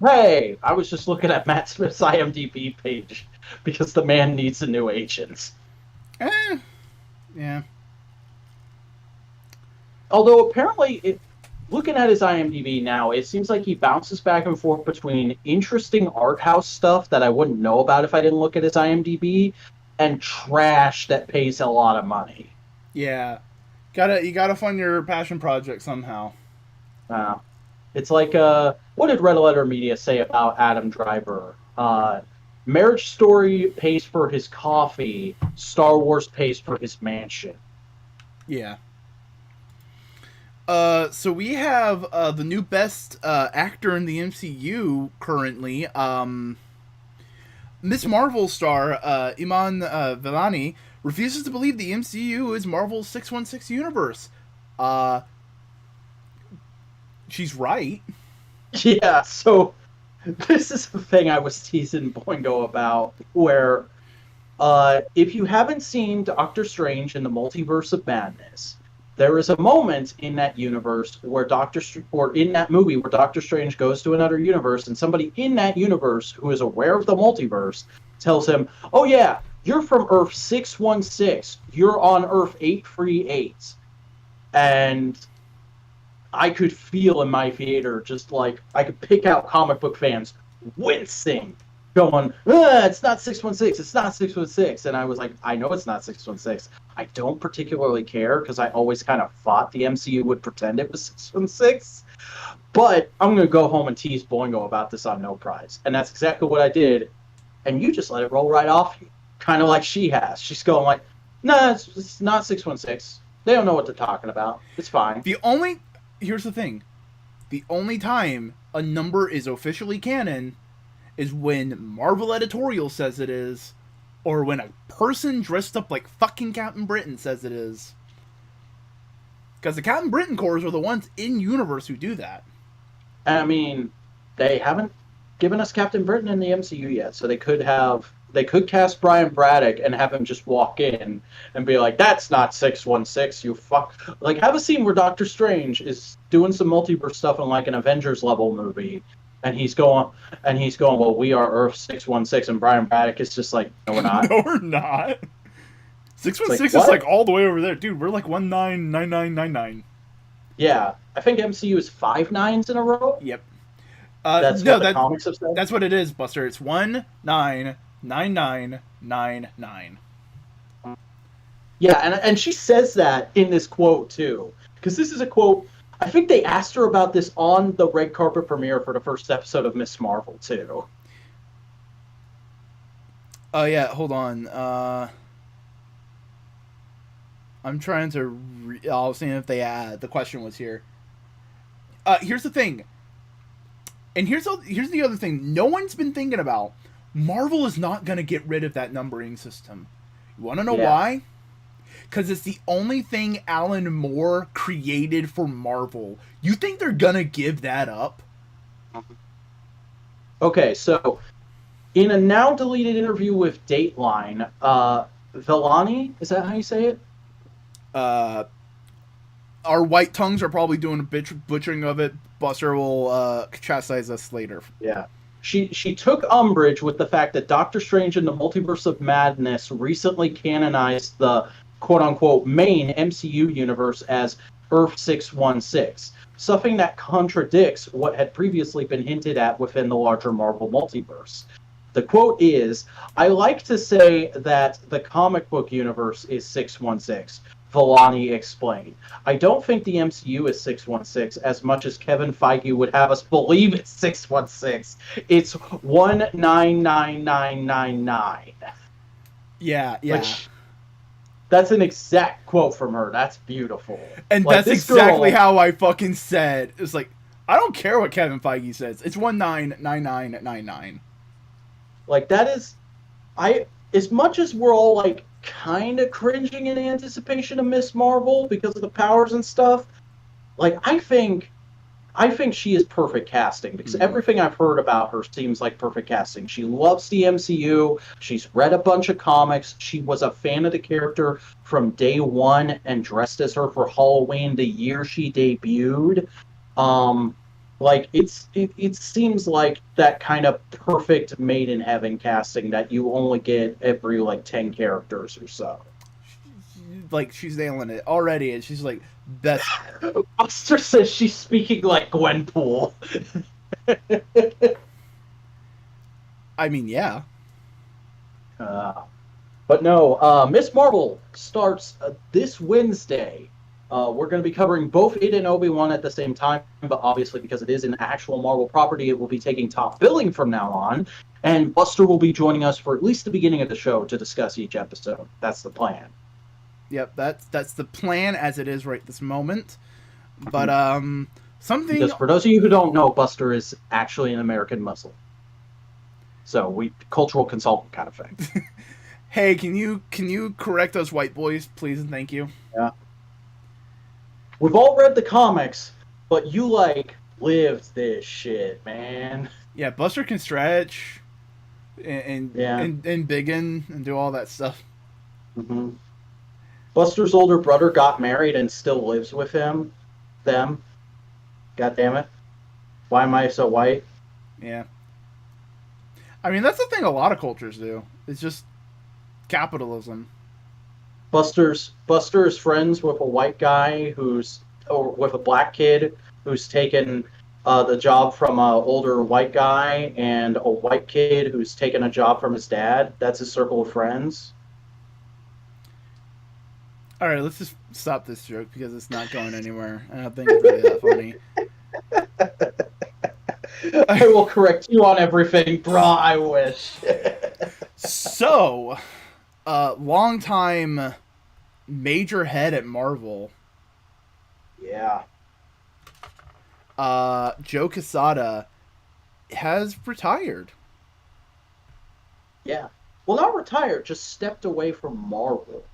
[SPEAKER 2] Hey, I was just looking at Matt Smith's IMDb page because the man needs a new agent.
[SPEAKER 3] Yeah.
[SPEAKER 2] Although apparently, looking at his IMDb now, it seems like he bounces back and forth between interesting art house stuff that I wouldn't know about if I didn't look at his IMDb, and trash that pays a lot of money.
[SPEAKER 3] Yeah. You gotta fund your passion project somehow.
[SPEAKER 2] It's like, what did Red Letter Media say about Adam Driver? Marriage Story pays for his coffee, Star Wars pays for his mansion.
[SPEAKER 3] Yeah. So we have the new best actor in the MCU currently. Miss Marvel star Iman Vellani refuses to believe the MCU is Marvel's 616 universe. She's right.
[SPEAKER 2] Yeah, so this is the thing I was teasing Boingo about, where if you haven't seen Doctor Strange in the Multiverse of Madness, there is a moment in that universe where in that movie where Doctor Strange goes to another universe, and somebody in that universe who is aware of the multiverse tells him, "Oh yeah, you're from Earth 616. You're on Earth 838." And I could feel in my theater, just like I could pick out comic book fans wincing, going, "It's not 616. It's not 616." And I was like, I know it's not 616. I don't particularly care because I always kind of thought the MCU would pretend it was 616. But I'm going to go home and tease Boingo about this on No Prize. And that's exactly what I did. And you just let it roll right off you, kind of like she has. She's going like, "Nah, it's not 616. They don't know what they're talking about. It's fine."
[SPEAKER 3] Here's the thing. The only time a number is officially canon is when Marvel Editorial says it is, or when a person dressed up like fucking Captain Britain says it is. Because the Captain Britain cores are the ones in universe who do that.
[SPEAKER 2] I mean, they haven't given us Captain Britain in the MCU yet, so they could cast Brian Braddock and have him just walk in and be like, "That's not 616, you fuck." Like, have a scene where Doctor Strange is doing some multiverse stuff in like an Avengers level movie, and he's going, "Well, we are Earth 616," and Brian Braddock is just like, "No, we're not."
[SPEAKER 3] No, we're not. 616
[SPEAKER 2] like,
[SPEAKER 3] is like all the way over there. Dude, we're like 199999.
[SPEAKER 2] Yeah, I think MCU is 5 9s in a row.
[SPEAKER 3] Yep.
[SPEAKER 2] That's what the comics have said.
[SPEAKER 3] That's what it is, Buster. It's 199999.
[SPEAKER 2] Yeah, and she says that in this quote too, because this is a quote. I think they asked her about this on the red carpet premiere for the first episode of Miss Marvel too.
[SPEAKER 3] Oh yeah, hold on. I'm trying to. I was seeing if they the question was here. Here's the thing. And here's the other thing. No one's been thinking about. Marvel is not going to get rid of that numbering system. You want to know
[SPEAKER 2] Yeah.
[SPEAKER 3] why? Because it's the only thing Alan Moore created for Marvel. You think they're going to give that up?
[SPEAKER 2] Okay, so in a now deleted interview with Dateline, Villani, is that how you say it?
[SPEAKER 3] Uh, our white tongues are probably doing a butchering of it. Buster will chastise us later.
[SPEAKER 2] Yeah. She took umbrage with the fact that Doctor Strange in the Multiverse of Madness recently canonized the quote-unquote main MCU universe as Earth 616, something that contradicts what had previously been hinted at within the larger Marvel multiverse. The quote is, "I like to say that the comic book universe is 616, Villani explained. I don't think the MCU is 616 as much as Kevin Feige would have us believe it's 616. It's 199999."
[SPEAKER 3] Yeah.
[SPEAKER 2] Which, that's an exact quote from her. That's beautiful.
[SPEAKER 3] And
[SPEAKER 2] like,
[SPEAKER 3] that's exactly how I fucking said. It's like, I don't care what Kevin Feige says. It's 199999.
[SPEAKER 2] Like, that is... as much as we're all, like, kind of cringing in anticipation of Miss Marvel because of the powers and stuff, like, I think she is perfect casting because everything I've heard about her seems like perfect casting. She loves the MCU. She's read a bunch of comics. She was a fan of the character from day one and dressed as her for Halloween the year she debuted. Like, it seems like that kind of perfect made in heaven casting that you only get every, like, 10 characters or so.
[SPEAKER 3] Like, she's nailing it already, and she's like, best.
[SPEAKER 2] Buster says she's speaking like Gwenpool.
[SPEAKER 3] I mean, yeah.
[SPEAKER 2] But no, Miss Marvel starts this Wednesday. We're going to be covering both it and Obi Wan at the same time, but obviously because it is an actual Marvel property, it will be taking top billing from now on. And Buster will be joining us for at least the beginning of the show to discuss each episode. That's the plan.
[SPEAKER 3] Yep, that's the plan as it is right this moment. But something.
[SPEAKER 2] Because for those of you who don't know, Buster is actually an American Muslim. So we cultural consultant kind of thing.
[SPEAKER 3] Hey, can you correct those white boys, please and thank you?
[SPEAKER 2] Yeah. We've all read the comics, but you, like, lived this shit, man.
[SPEAKER 3] Yeah, Buster can stretch and biggin and do all that stuff.
[SPEAKER 2] Mm-hmm. Buster's older brother got married and still lives with them. God damn it. Why am I so white?
[SPEAKER 3] Yeah. I mean, that's the thing a lot of cultures do. It's just capitalism.
[SPEAKER 2] Buster is friends with a white guy or with a black kid who's taken the job from an older white guy, and a white kid who's taken a job from his dad. That's his circle of friends.
[SPEAKER 3] All right, let's just stop this joke because it's not going anywhere. I don't think it's really that funny.
[SPEAKER 2] I will correct you on everything, brah, I wish.
[SPEAKER 3] So, longtime major head at Marvel.
[SPEAKER 2] Yeah.
[SPEAKER 3] Joe Quesada has retired.
[SPEAKER 2] Yeah. Well, not retired, just stepped away from Marvel.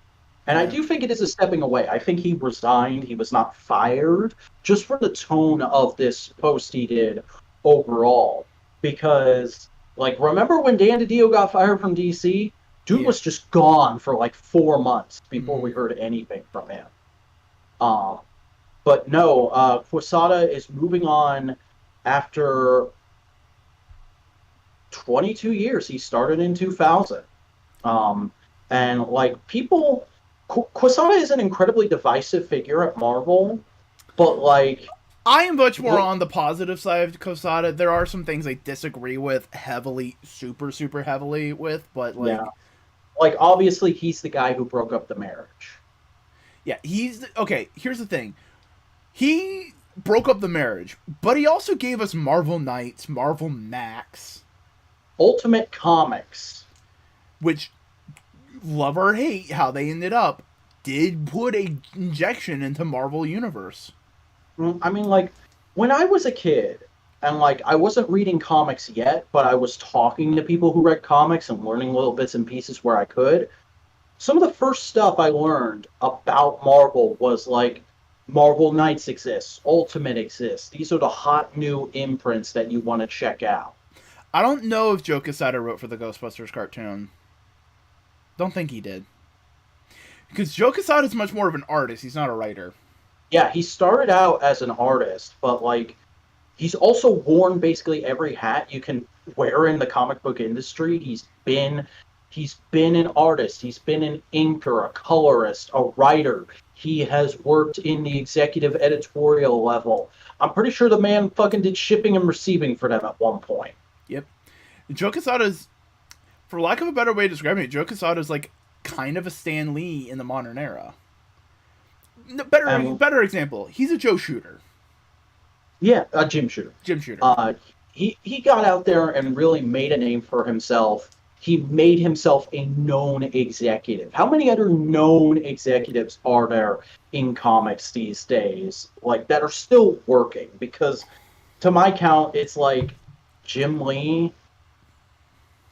[SPEAKER 2] And I do think it is a stepping away. I think he resigned. He was not fired, just for the tone of this post he did overall. Because, like, remember when Dan DiDio got fired from DC? Dude was just gone for, like, 4 months before we heard anything from him. But no, Quesada is moving on after 22 years. He started in 2000. And, like, people... Quesada is an incredibly divisive figure at Marvel, but, like...
[SPEAKER 3] I am much more on the positive side of Quesada. There are some things I disagree with heavily, super, super heavily with, but, like...
[SPEAKER 2] Yeah. Like, obviously, he's the guy who broke up the marriage.
[SPEAKER 3] Yeah, okay, here's the thing. He broke up the marriage, but he also gave us Marvel Knights, Marvel Max.
[SPEAKER 2] Ultimate Comics.
[SPEAKER 3] Which... love or hate how they ended up, did put a injection into Marvel Universe.
[SPEAKER 2] I mean, like, when I was a kid, and like I wasn't reading comics yet, but I was talking to people who read comics and learning little bits and pieces where I could. Some of the first stuff I learned about Marvel was like Marvel Knights exists, Ultimate exists. These are the hot new imprints that you want to check out.
[SPEAKER 3] I don't know if Joe Quesada wrote for the Ghostbusters cartoon. Don't think he did. Because Joe Quesada is much more of an artist. He's not a writer.
[SPEAKER 2] Yeah, he started out as an artist, but like he's also worn basically every hat you can wear in the comic book industry. He's been an artist, he's been an inker, a colorist, a writer. He has worked in the executive editorial level. I'm pretty sure the man fucking did shipping and receiving for them at one point.
[SPEAKER 3] Yep. Joe Quesada's, for lack of a better way to describe it, Joe Quesada's like kind of a Stan Lee in the modern era. Better example, he's a Joe Shooter.
[SPEAKER 2] Yeah, a Jim Shooter.
[SPEAKER 3] Jim Shooter.
[SPEAKER 2] He got out there and really made a name for himself. He made himself a known executive. How many other known executives are there in comics these days, like that are still working? Because to my count, it's like Jim Lee,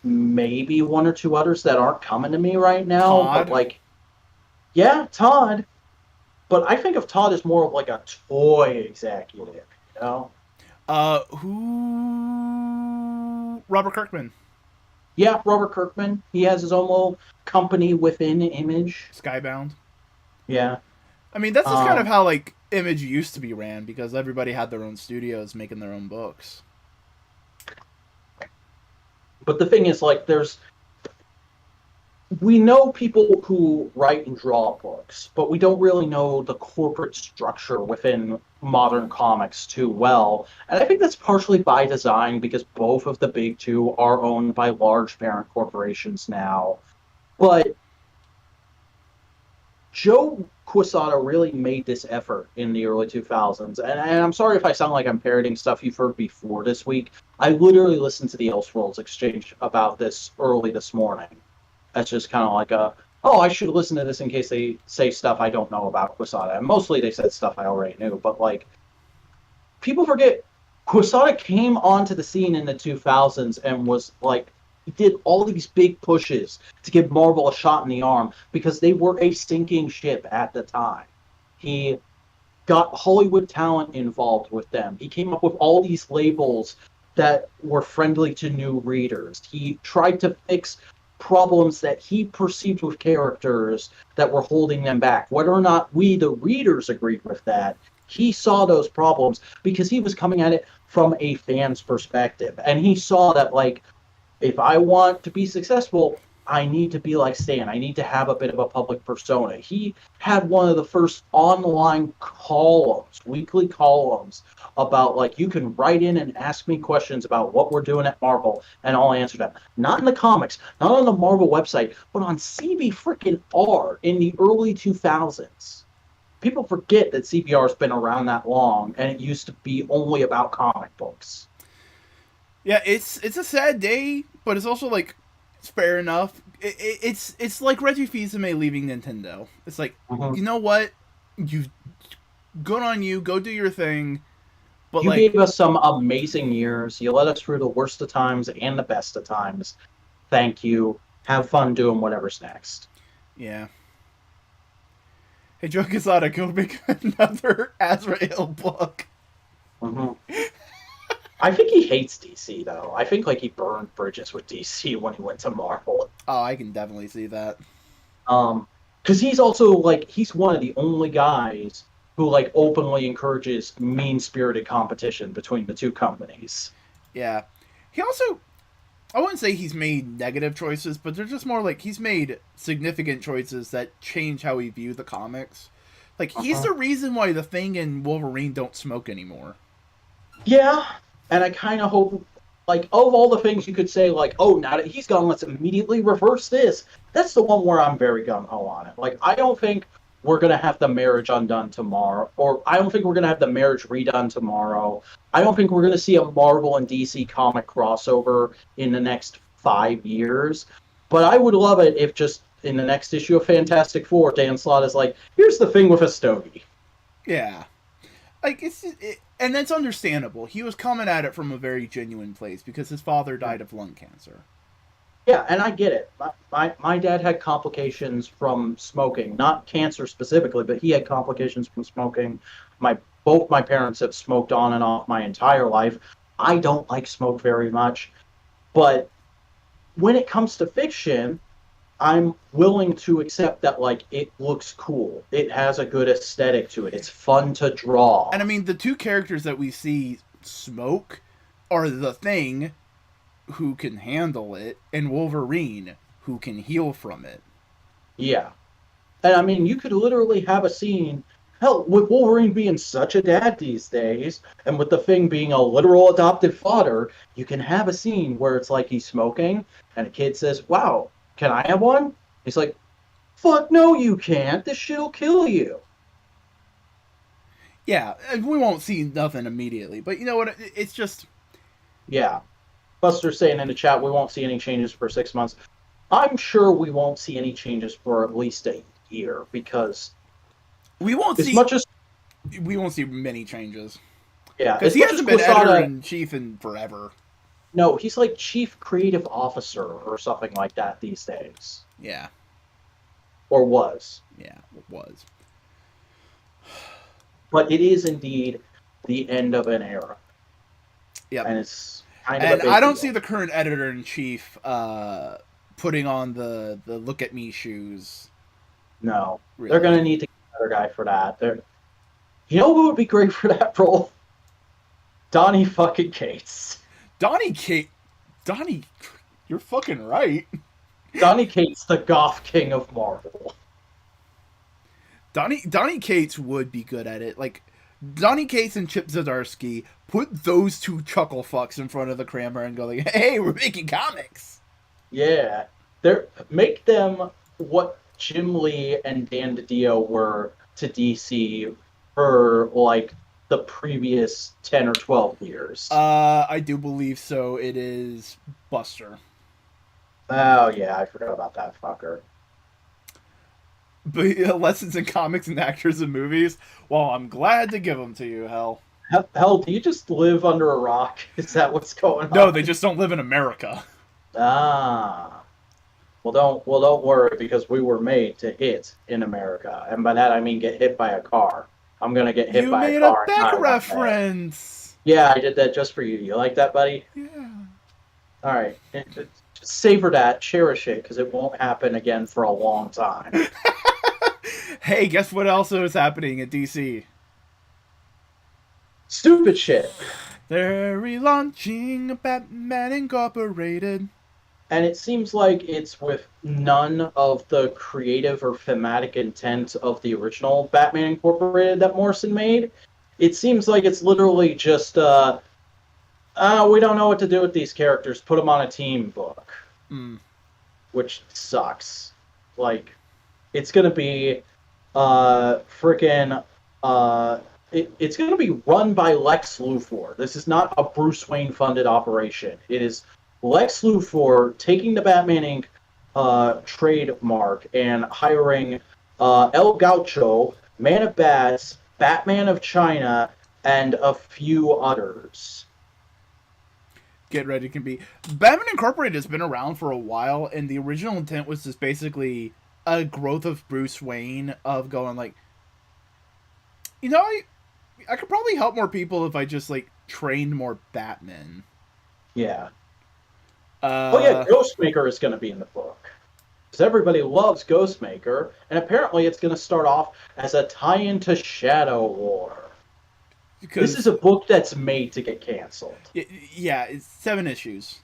[SPEAKER 2] maybe one or two others that aren't coming to me right now.
[SPEAKER 3] Todd.
[SPEAKER 2] But like, yeah, Todd. But I think of Todd as more of like a toy executive, you know?
[SPEAKER 3] Robert Kirkman.
[SPEAKER 2] Yeah, Robert Kirkman. He has his own little company within Image.
[SPEAKER 3] Skybound.
[SPEAKER 2] Yeah.
[SPEAKER 3] I mean, that's just kind of how, like, Image used to be ran, because everybody had their own studios making their own books.
[SPEAKER 2] But the thing is, like, we know people who write and draw books, but we don't really know the corporate structure within modern comics too well. And I think that's partially by design, because both of the big two are owned by large parent corporations now. But Joe Quesada really made this effort in the early 2000s. And I'm sorry if I sound like I'm parroting stuff you've heard before this week. I literally listened to the Elseworlds exchange about this early this morning. That's just kind of like I should listen to this in case they say stuff I don't know about Quesada. And mostly they said stuff I already knew. But, like, people forget Quesada came onto the scene in the 2000s and was, like, he did all these big pushes to give Marvel a shot in the arm because they were a sinking ship at the time. He got Hollywood talent involved with them. He came up with all these labels that were friendly to new readers. He tried to fix problems that he perceived with characters that were holding them back. Whether or not we, the readers, agreed with that, he saw those problems because he was coming at it from a fan's perspective. And he saw that, like, if I want to be successful, I need to be like Stan. I need to have a bit of a public persona. He had one of the first online columns, weekly columns, about, like, you can write in and ask me questions about what we're doing at Marvel, and I'll answer them. Not in the comics, not on the Marvel website, but on CB in the early 2000s. People forget that CBR's been around that long, and it used to be only about comic books.
[SPEAKER 3] Yeah, it's a sad day, but it's also, like, it's fair enough. It's like Reggie Fils-Aimé leaving Nintendo. It's like, you know what? Good on you. Go do your thing. But
[SPEAKER 2] you
[SPEAKER 3] like,
[SPEAKER 2] gave us some amazing years. You led us through the worst of times and the best of times. Thank you. Have fun doing whatever's next.
[SPEAKER 3] Yeah. Hey, Joe Quesada, go make another Azrael book.
[SPEAKER 2] Mm-hmm. I think he hates DC, though. I think, like, he burned bridges with DC when he went to Marvel.
[SPEAKER 3] Oh, I can definitely see that.
[SPEAKER 2] Because he's also, like, he's one of the only guys who, like, openly encourages mean-spirited competition between the two companies.
[SPEAKER 3] Yeah. He also, I wouldn't say he's made negative choices, but they're just more like he's made significant choices that change how we view the comics. Like, he's the reason why The Thing and Wolverine don't smoke anymore.
[SPEAKER 2] Yeah, and I kind of hope, like, of all the things you could say, like, oh, now that he's gone, let's immediately reverse this. That's the one where I'm very gung-ho on it. Like, I don't think we're going to have the marriage undone tomorrow, or I don't think we're going to have the marriage redone tomorrow. I don't think we're going to see a Marvel and DC comic crossover in the next 5 years. But I would love it if just in the next issue of Fantastic Four, Dan Slott is like, here's The Thing with a stogie.
[SPEAKER 3] Yeah. Like, And that's understandable. He was coming at it from a very genuine place because his father died of lung cancer.
[SPEAKER 2] Yeah, and I get it. My dad had complications from smoking, not cancer specifically, but he had complications from smoking. Both my parents have smoked on and off my entire life. I don't like smoke very much, but when it comes to fiction, I'm willing to accept that like it looks cool. It has a good aesthetic to it. It's fun to draw.
[SPEAKER 3] And I mean, the two characters that we see smoke are the Thing, who can handle it, and Wolverine, who can heal from it.
[SPEAKER 2] Yeah. And I mean, you could literally have a scene, hell, with Wolverine being such a dad these days, and with the Thing being a literal adopted father, you can have a scene where it's like he's smoking, and a kid says, "Wow, can I have one?" He's like, "Fuck no, you can't. This shit'll kill you."
[SPEAKER 3] Yeah, we won't see nothing immediately, but you know what? It's just...
[SPEAKER 2] Yeah. Buster's saying in the chat, we won't see any changes for 6 months. I'm sure we won't see any changes for at least a year, because
[SPEAKER 3] we won't
[SPEAKER 2] as
[SPEAKER 3] see...
[SPEAKER 2] much as...
[SPEAKER 3] We won't see many changes.
[SPEAKER 2] Yeah.
[SPEAKER 3] Because he hasn't been editor-in-chief in forever.
[SPEAKER 2] No, he's like chief creative officer or something like that these days.
[SPEAKER 3] Yeah.
[SPEAKER 2] Or was.
[SPEAKER 3] Yeah, it was.
[SPEAKER 2] But it is indeed the end of an era.
[SPEAKER 3] Yep.
[SPEAKER 2] And it's kind of
[SPEAKER 3] and
[SPEAKER 2] a big
[SPEAKER 3] I don't
[SPEAKER 2] deal.
[SPEAKER 3] see the current editor-in-chief putting on the look at me shoes.
[SPEAKER 2] No.
[SPEAKER 3] Really.
[SPEAKER 2] They're going to need to get another guy for that. You know who would be great for that role? Donnie fucking Cates.
[SPEAKER 3] Donnie, you're fucking right.
[SPEAKER 2] Donnie Cates, the goth king of Marvel.
[SPEAKER 3] Donnie Cates would be good at it. Like, Donnie Cates and Chip Zdarsky, put those two chuckle fucks in front of the camera and go like, "Hey, we're making comics."
[SPEAKER 2] Yeah. Make them what Jim Lee and Dan DiDio were to DC for, like, the previous 10 or 12 years.
[SPEAKER 3] I do believe so. It is Buster.
[SPEAKER 2] Oh, yeah, I forgot about that fucker.
[SPEAKER 3] But lessons in comics and actors and movies. Well, I'm glad to give them to you, Hell.
[SPEAKER 2] Hell, do you just live under a rock? Is that what's going on?
[SPEAKER 3] No, they just don't live in America.
[SPEAKER 2] Ah. Well, don't worry, because we were made to hit in America, and by that I mean get hit by a car. I'm gonna get hit by a car.
[SPEAKER 3] You made a Beck reference.
[SPEAKER 2] Yeah, I did that just for you. You like that, buddy?
[SPEAKER 3] Yeah.
[SPEAKER 2] All right. Just savor that, cherish it, because it won't happen again for a long time.
[SPEAKER 3] Hey, guess what else is happening at DC?
[SPEAKER 2] Stupid shit.
[SPEAKER 3] They're relaunching Batman Incorporated.
[SPEAKER 2] And it seems like it's with none of the creative or thematic intent of the original Batman Incorporated that Morrison made. It seems like it's literally just, we don't know what to do with these characters. Put them on a team book.
[SPEAKER 3] Mm.
[SPEAKER 2] Which sucks. Like, it's going to be it's going to be run by Lex Luthor. This is not a Bruce Wayne funded operation. It is Lex Luthor taking the Batman Inc. Trademark and hiring El Gaucho, Man of Bats, Batman of China, and a few others.
[SPEAKER 3] Get ready to be. Batman Incorporated has been around for a while, and the original intent was just basically a growth of Bruce Wayne, of going like, you know, I could probably help more people if I just like trained more Batmen.
[SPEAKER 2] Yeah. Oh yeah, Ghostmaker is going to be in the book. Because everybody loves Ghostmaker, and apparently it's going to start off as a tie-in to Shadow War. This is a book that's made to get canceled.
[SPEAKER 3] Yeah, it's 7 issues.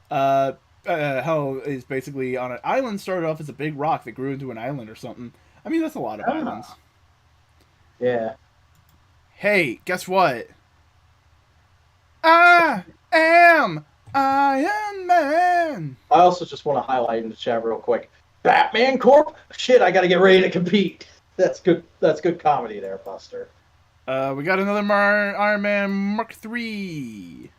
[SPEAKER 3] Hell is basically on an island, started off as a big rock that grew into an island or something. I mean, that's a lot of islands.
[SPEAKER 2] Yeah.
[SPEAKER 3] Hey, guess what? I am Iron Man!
[SPEAKER 2] I also just want to highlight in the chat real quick. Batman Corp? Shit, I gotta get ready to compete. That's good comedy there, Buster.
[SPEAKER 3] We got another Iron Man Mark III.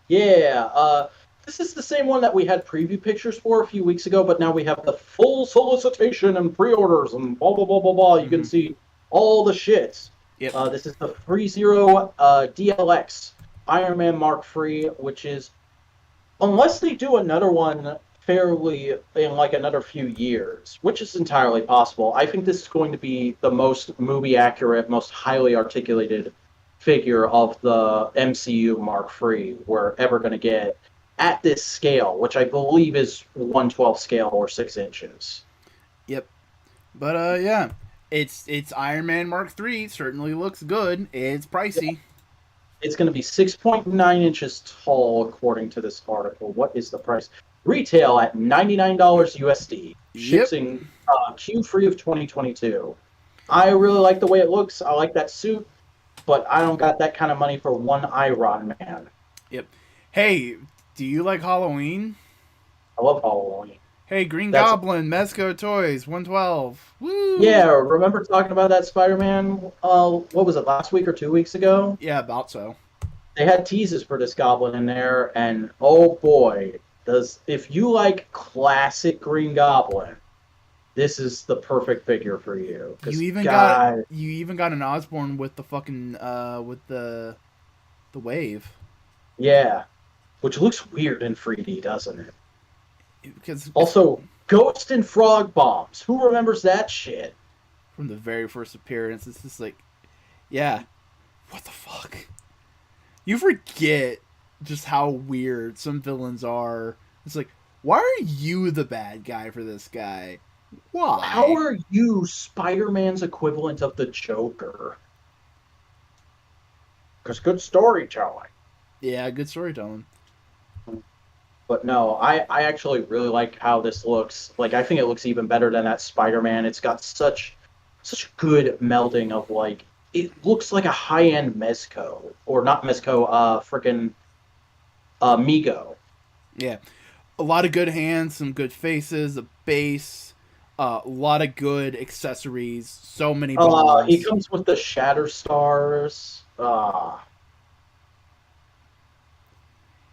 [SPEAKER 2] Yeah, this is the same one that we had preview pictures for a few weeks ago, but now we have the full solicitation and pre-orders and blah, blah, blah, blah, blah. You can see all the shit.
[SPEAKER 3] Yep.
[SPEAKER 2] This is the Free Zero DLX Iron Man Mark III, which is, unless they do another one fairly in like another few years, which is entirely possible, I think this is going to be the most movie accurate, most highly articulated figure of the MCU Mark III we're ever going to get at this scale, which I believe is 1/12 scale or 6 inches.
[SPEAKER 3] Yep. But yeah, it's Iron Man Mark III. Certainly looks good. It's pricey.
[SPEAKER 2] It's going to be 6.9 inches tall, according to this article. What is the price? Retail at $99 USD.
[SPEAKER 3] Yep.
[SPEAKER 2] Shipping Q3 of 2022. I really like the way it looks. I like that suit, but I don't got that kind of money for one Iron Man.
[SPEAKER 3] Yep. Hey, do you like Halloween?
[SPEAKER 2] I love Halloween.
[SPEAKER 3] Hey, Green
[SPEAKER 2] That's-
[SPEAKER 3] Goblin, Mezco Toys, 112. Woo!
[SPEAKER 2] Yeah, remember talking about that Spider-Man, what was it, last week or 2 weeks ago?
[SPEAKER 3] Yeah, about so.
[SPEAKER 2] They had teases for this Goblin in there, and oh boy, if you like classic Green Goblin, this is the perfect figure for you. 'Cause
[SPEAKER 3] You even
[SPEAKER 2] God,
[SPEAKER 3] got an Osborn with the fucking with the wave.
[SPEAKER 2] yeah, which looks weird in 3D, doesn't it?
[SPEAKER 3] Because
[SPEAKER 2] Also, Ghost and Frog Bombs. Who remembers that shit?
[SPEAKER 3] from the very first appearance, it's just like, yeah, what the fuck? You forget just how weird some villains are. It's like, why are you the bad guy for this guy? Why?
[SPEAKER 2] How are you Spider-Man's equivalent of the Joker? Because good storytelling.
[SPEAKER 3] Yeah, good storytelling.
[SPEAKER 2] But no, I actually really like how this looks. Like, I think it looks even better than that Spider-Man. It's got such good melding of, like, it looks like a high-end Mezco. Or not Mezco, freaking Migo.
[SPEAKER 3] Yeah, a lot of good hands, some good faces, a base, a lot of good accessories, so many bombs.
[SPEAKER 2] He comes with the Shatter Stars.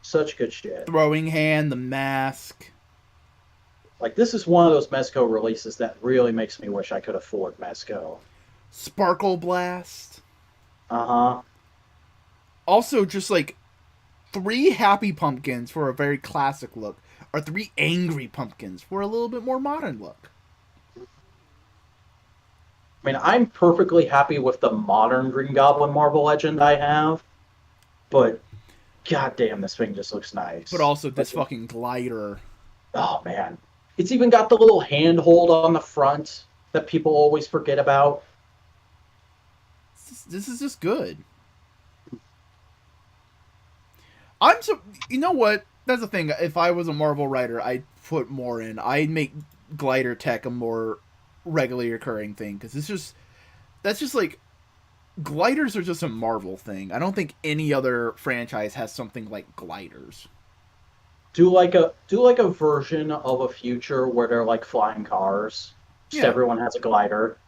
[SPEAKER 2] Such good shit.
[SPEAKER 3] Throwing hand, the mask.
[SPEAKER 2] Like, this is one of those Mezco releases that really makes me wish I could afford Mezco.
[SPEAKER 3] Sparkle Blast.
[SPEAKER 2] Uh-huh.
[SPEAKER 3] Also, just like 3 happy pumpkins for a very classic look, or 3 angry pumpkins for a little bit more modern look.
[SPEAKER 2] I mean, I'm perfectly happy with the modern Green Goblin Marvel Legend I have, but goddamn, this thing just looks nice.
[SPEAKER 3] But also this fucking glider.
[SPEAKER 2] Oh, man. It's even got the little handhold on the front that people always forget about.
[SPEAKER 3] This is just good. You know what? That's the thing. If I was a Marvel writer, I'd put more in. I'd make glider tech a more regularly occurring thing, because that's just like, gliders are just a Marvel thing. I don't think any other franchise has something like gliders.
[SPEAKER 2] Do like a version of a future where they're like flying cars. Just
[SPEAKER 3] Yeah.
[SPEAKER 2] everyone has a glider.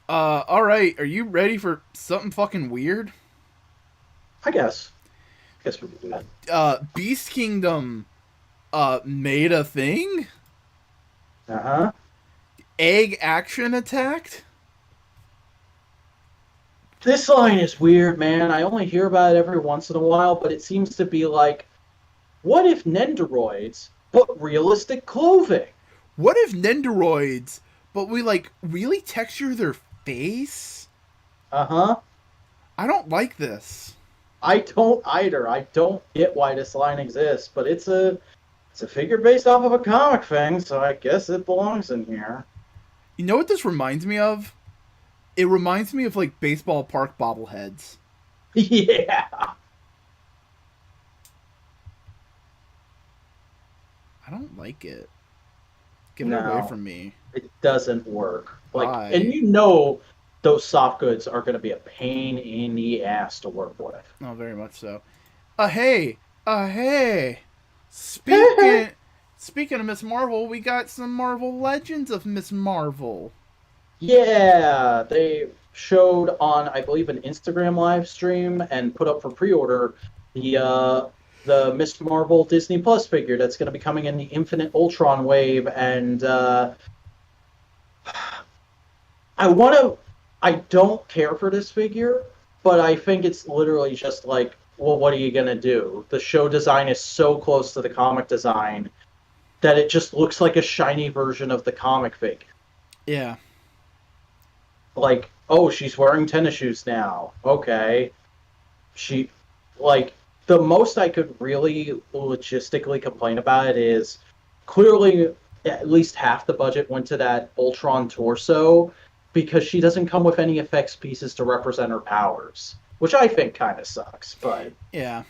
[SPEAKER 3] Alright, are you ready for something fucking weird?
[SPEAKER 2] I guess we can do that.
[SPEAKER 3] Beast Kingdom made a thing?
[SPEAKER 2] Uh-huh.
[SPEAKER 3] Egg Action attacked?
[SPEAKER 2] This line is weird, man. I only hear about it every once in a while, but it seems to be like, what if Nendoroids, but realistic clothing?
[SPEAKER 3] What if Nendoroids, but we like really texture their face?
[SPEAKER 2] Uh-huh.
[SPEAKER 3] I don't like this.
[SPEAKER 2] I don't either. I don't get why this line exists, but it's a figure based off of a comic thing, so I guess it belongs in here.
[SPEAKER 3] You know what this reminds me of? It reminds me of like baseball park bobbleheads.
[SPEAKER 2] Yeah.
[SPEAKER 3] I don't like it. Get it
[SPEAKER 2] No.
[SPEAKER 3] away from me.
[SPEAKER 2] It doesn't work. Like,
[SPEAKER 3] Why?
[SPEAKER 2] and you know those soft goods are going to be a pain in the ass to work with.
[SPEAKER 3] Oh, very much so. Hey. Speaking of Miss Marvel, we got some Marvel Legends of Miss Marvel.
[SPEAKER 2] Yeah, they showed on, I believe, an Instagram live stream and put up for pre-order the Miss Marvel Disney Plus figure that's going to be coming in the Infinite Ultron wave, and I want I don't care for this figure, but I think it's literally just like, well, what are you gonna do? The show design is so close to the comic design that it just looks like a shiny version of the comic figure.
[SPEAKER 3] Yeah.
[SPEAKER 2] Like, oh, she's wearing tennis shoes now. Okay. She, like, the most I could really logistically complain about it is clearly at least half the budget went to that Ultron torso because she doesn't come with any effects pieces to represent her powers, which I think kind of sucks, but
[SPEAKER 3] Yeah.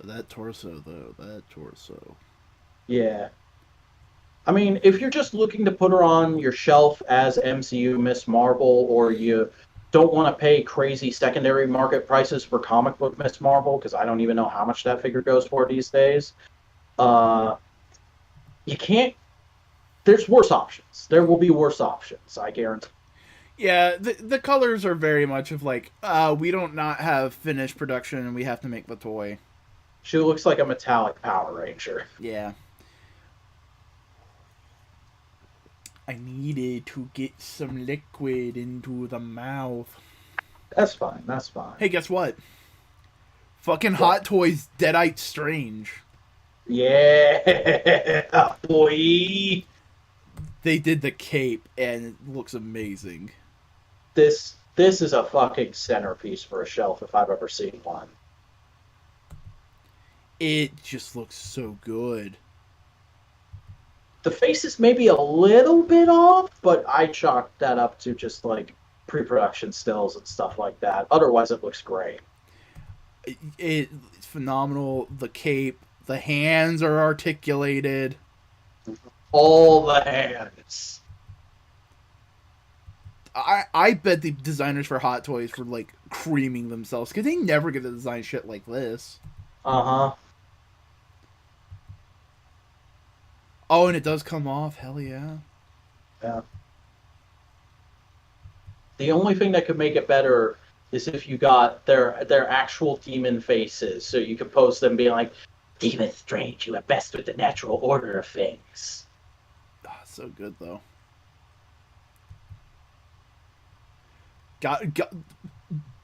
[SPEAKER 3] That torso, though. That torso.
[SPEAKER 2] yeah. I mean, if you're just looking to put her on your shelf as MCU Miss Marvel, or you don't want to pay crazy secondary market prices for comic book Miss Marvel, because I don't even know how much that figure goes for these days, uh, you can't. There's worse options. There will be worse options, I guarantee.
[SPEAKER 3] Yeah, the colors are very much of like, we don't not have finished production and we have to make the toy.
[SPEAKER 2] She looks like a metallic Power Ranger.
[SPEAKER 3] Yeah. I needed to get some liquid into the mouth.
[SPEAKER 2] That's fine. That's fine.
[SPEAKER 3] Hey, guess what? Fucking
[SPEAKER 2] What?
[SPEAKER 3] Hot Toys Deadite Strange.
[SPEAKER 2] Yeah, boy.
[SPEAKER 3] They did the cape and it looks amazing.
[SPEAKER 2] This is a fucking centerpiece for a shelf if I've ever seen one.
[SPEAKER 3] It just looks so good.
[SPEAKER 2] The face is maybe a little bit off, but I chalked that up to just like pre-production stills and stuff like that. Otherwise, it looks great.
[SPEAKER 3] It's phenomenal. The cape, the hands are articulated.
[SPEAKER 2] All the hands.
[SPEAKER 3] I bet the designers for Hot Toys were like creaming themselves because they never get to design shit like this.
[SPEAKER 2] Uh-huh.
[SPEAKER 3] Oh, and it does come off. Hell yeah.
[SPEAKER 2] Yeah. The only thing that could make it better is if you got their actual demon faces, so you could pose them being like, Demon Strange, you are best with the natural order of things.
[SPEAKER 3] Oh, so good though. Got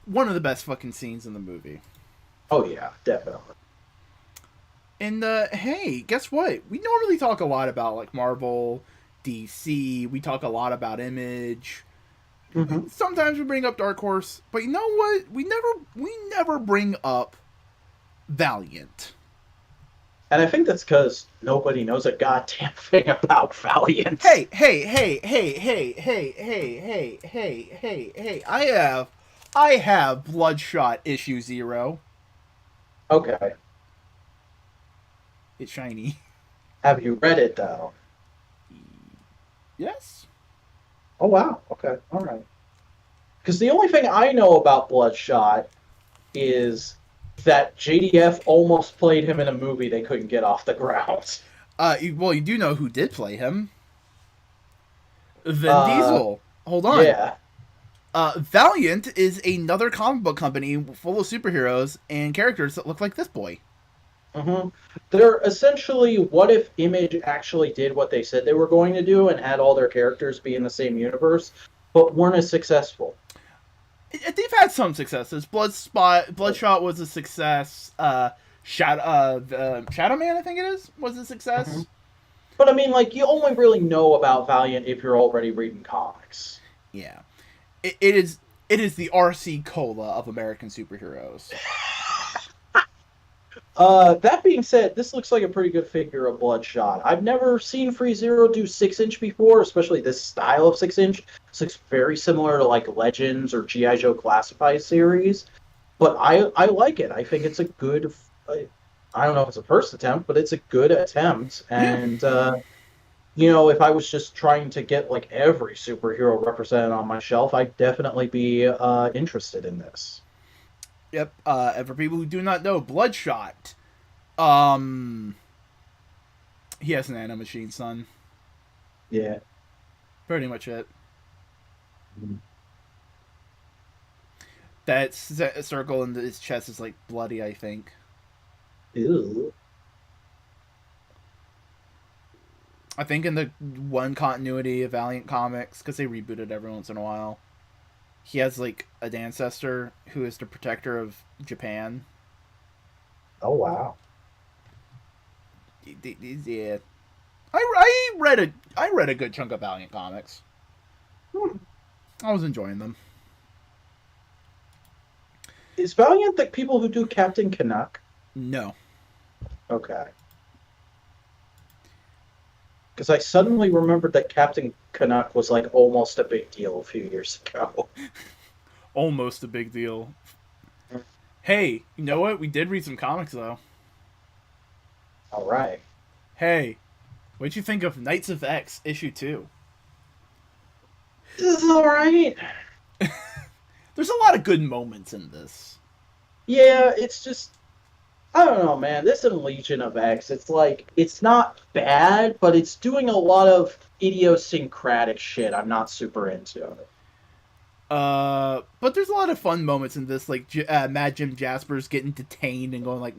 [SPEAKER 3] one of the best fucking scenes in the movie.
[SPEAKER 2] Oh yeah, definitely.
[SPEAKER 3] And hey, guess what? We normally talk a lot about like Marvel, DC. We talk a lot about Image.
[SPEAKER 2] Mm-hmm.
[SPEAKER 3] Sometimes we bring up Dark Horse, but you know what? We never bring up Valiant.
[SPEAKER 2] And I think that's because nobody knows a goddamn thing about Valiant.
[SPEAKER 3] Hey! I have Bloodshot issue 0.
[SPEAKER 2] Okay.
[SPEAKER 3] It's shiny.
[SPEAKER 2] Have you read it though?
[SPEAKER 3] Yes.
[SPEAKER 2] Oh wow. Okay. All right. Because the only thing I know about Bloodshot is that JDF almost played him in a movie they couldn't get off the ground.
[SPEAKER 3] Well, you do know who did play him. Vin Diesel. Hold on.
[SPEAKER 2] Yeah.
[SPEAKER 3] Valiant is another comic book company full of superheroes and characters that look like this boy.
[SPEAKER 2] Mm-hmm. They're essentially what if Image actually did what they said they were going to do and had all their characters be in the same universe, but weren't as successful.
[SPEAKER 3] They've had some successes. Bloodshot was a success. Shadow Man, I think it is, was a success.
[SPEAKER 2] Mm-hmm. But I mean, like, you only really know about Valiant if you're already reading comics.
[SPEAKER 3] Yeah, it is the RC Cola of American superheroes.
[SPEAKER 2] That being said, this looks like a pretty good figure of Bloodshot. I've never seen Free Zero do 6-inch before, especially this style of 6-inch. This looks very similar to like Legends or G.I. Joe Classified series, but I like it. I think it's a good. I don't know if it's a first attempt, but it's a good attempt. And you know, if I was just trying to get like every superhero represented on my shelf, I'd definitely be interested in this.
[SPEAKER 3] Yep. And for people who do not know, Bloodshot, he has an nanomachine, son.
[SPEAKER 2] Yeah.
[SPEAKER 3] Pretty much it.
[SPEAKER 2] Mm-hmm.
[SPEAKER 3] That circle in his chest is like bloody, I think.
[SPEAKER 2] Ew.
[SPEAKER 3] I think in the one continuity of Valiant Comics, because they reboot it every once in a while, he has like an ancestor who is the protector of Japan.
[SPEAKER 2] Oh wow.
[SPEAKER 3] Yeah, I read a good chunk of Valiant Comics. I was enjoying them.
[SPEAKER 2] Is Valiant the people who do Captain Canuck?
[SPEAKER 3] No.
[SPEAKER 2] Okay. Because I suddenly remembered that Captain Canuck was like almost a big deal a few years ago.
[SPEAKER 3] Almost a big deal. Hey, you know what? We did read some comics though.
[SPEAKER 2] All right.
[SPEAKER 3] Hey, what'd you think of Knights of X issue 2?
[SPEAKER 2] This is all right.
[SPEAKER 3] There's a lot of good moments in this.
[SPEAKER 2] Yeah, it's just I don't know, man. This in Legion of X, it's like it's not bad, but it's doing a lot of idiosyncratic shit I'm not super into.
[SPEAKER 3] But there's a lot of fun moments in this, like Mad Jim Jasper's getting detained and going like,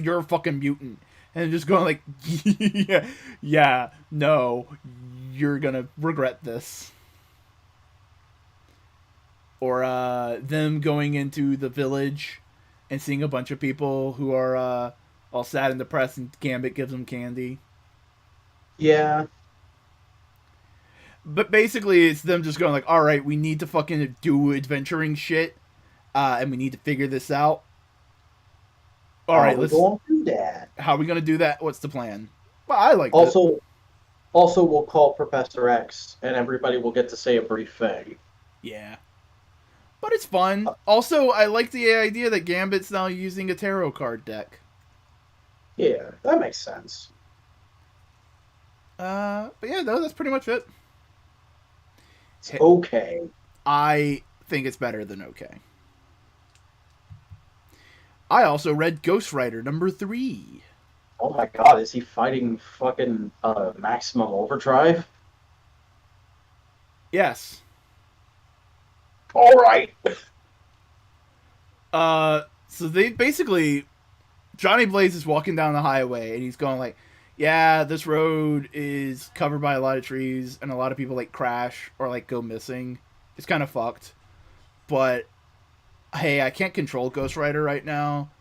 [SPEAKER 3] "You're a fucking mutant," and just going like, "Yeah, no, you're gonna regret this." Or them going into the village and seeing a bunch of people who are all sad and depressed, and Gambit gives them candy.
[SPEAKER 2] Yeah.
[SPEAKER 3] But basically, it's them just going like, "All right, we need to fucking do adventuring shit, and we need to figure this out. All right, let's.
[SPEAKER 2] Go do that.
[SPEAKER 3] How are we gonna do that? What's the plan?" Well, I like
[SPEAKER 2] Also, we'll call Professor X, and everybody will get to say a brief thing.
[SPEAKER 3] Yeah, but it's fun. Also, I like the idea that Gambit's now using a tarot card deck.
[SPEAKER 2] Yeah, that makes sense.
[SPEAKER 3] But yeah, no, that's pretty much it.
[SPEAKER 2] It's okay.
[SPEAKER 3] I think it's better than okay. I also read Ghost Rider number 3.
[SPEAKER 2] Oh my god, is he fighting fucking Maximum Overdrive?
[SPEAKER 3] Yes.
[SPEAKER 2] Alright!
[SPEAKER 3] So they basically, Johnny Blaze is walking down the highway and he's going like, "Yeah, this road is covered by a lot of trees and a lot of people like crash or like go missing. It's kind of fucked. But hey, I can't control Ghost Rider right now.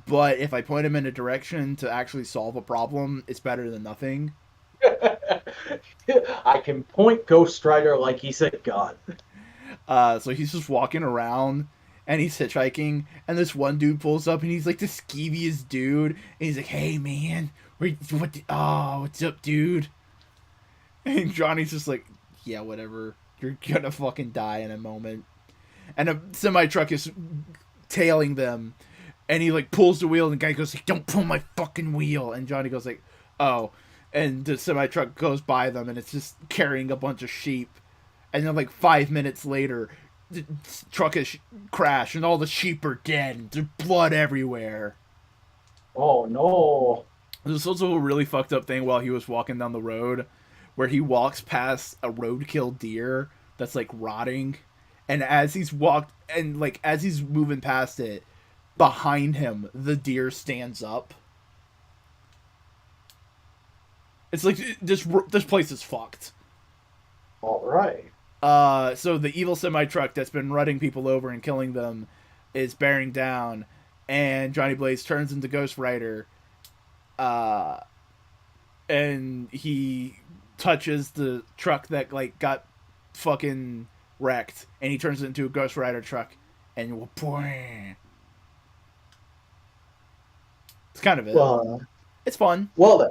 [SPEAKER 3] But if I point him in a direction to actually solve a problem, it's better than nothing."
[SPEAKER 2] I can point Ghost Rider like he's a gun.
[SPEAKER 3] So he's just walking around and he's hitchhiking, and this one dude pulls up and he's like the skeeviest dude, and he's like, "Hey man, what's up, dude?" And Johnny's just like, "Yeah, whatever. You're gonna fucking die in a moment." And a semi truck is tailing them, and he like pulls the wheel, and the guy goes like, "Don't pull my fucking wheel." And Johnny goes like, "Oh," and the semi truck goes by them, and it's just carrying a bunch of sheep. And then like 5 minutes later, the truck has crashed, and all the sheep are dead, and there's blood everywhere.
[SPEAKER 2] Oh no.
[SPEAKER 3] There's also a really fucked up thing while he was walking down the road, where he walks past a roadkill deer that's like rotting, and as he's moving past it, behind him the deer stands up. It's like this place is fucked.
[SPEAKER 2] Alright.
[SPEAKER 3] So the evil semi-truck that's been running people over and killing them is bearing down, and Johnny Blaze turns into Ghost Rider, and he touches the truck that like got fucking wrecked, and he turns it into a Ghost Rider truck, and it's kind of it. It's fun.
[SPEAKER 2] Well then.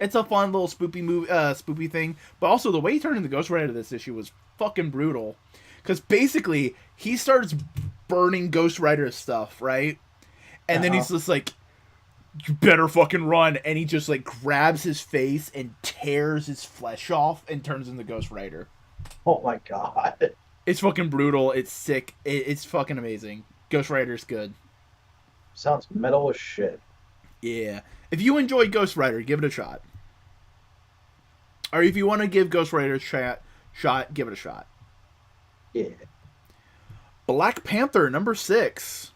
[SPEAKER 3] It's a fun little spoopy thing, but also the way he turned into Ghost Rider this issue was fucking brutal, because basically he starts burning Ghost Rider's stuff, right? And then he's just like, "You better fucking run," and he just like grabs his face and tears his flesh off and turns into Ghost Rider.
[SPEAKER 2] Oh my god.
[SPEAKER 3] It's fucking brutal. It's sick. It's fucking amazing. Ghost Rider's good.
[SPEAKER 2] Sounds metal as shit.
[SPEAKER 3] Yeah. If you enjoy Ghost Rider, give it a shot. Or if you want to give Ghost Rider a shot, give it a shot.
[SPEAKER 2] Yeah.
[SPEAKER 3] Black Panther number 6.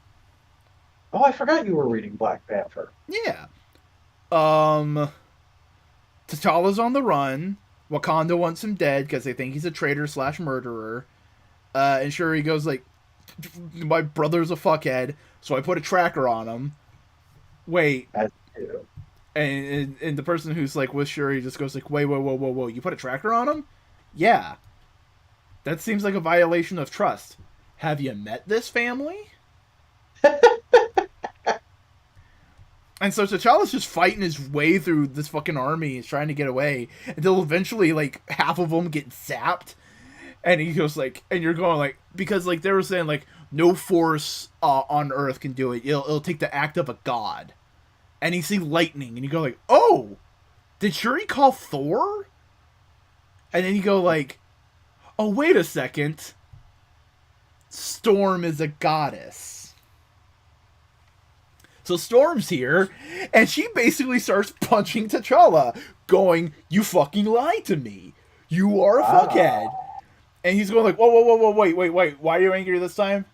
[SPEAKER 2] Oh, I forgot you were reading Black Panther.
[SPEAKER 3] Yeah. T'Challa's on the run. Wakanda wants him dead because they think he's a traitor / murderer. And Shuri goes like, my brother's a fuckhead, so I put a tracker on him. Wait.
[SPEAKER 2] As you do.
[SPEAKER 3] And the person who's like with Shuri just goes like, wait, whoa, you put a tracker on him? Yeah. That seems like a violation of trust. Have you met this family? And so T'Challa's just fighting his way through this fucking army. He's trying to get away until eventually, like, half of them get zapped. And he goes like, and you're going like, because like they were saying like, no force on Earth can do it. It'll take the act of a god. And you see lightning, and you go like, oh, did Shuri call Thor? And then you go like, oh, wait a second. Storm is a goddess. So Storm's here, and she basically starts punching T'Challa, going, you fucking lied to me. You are a fuckhead. And he's going like, whoa, wait, why are you angry this time?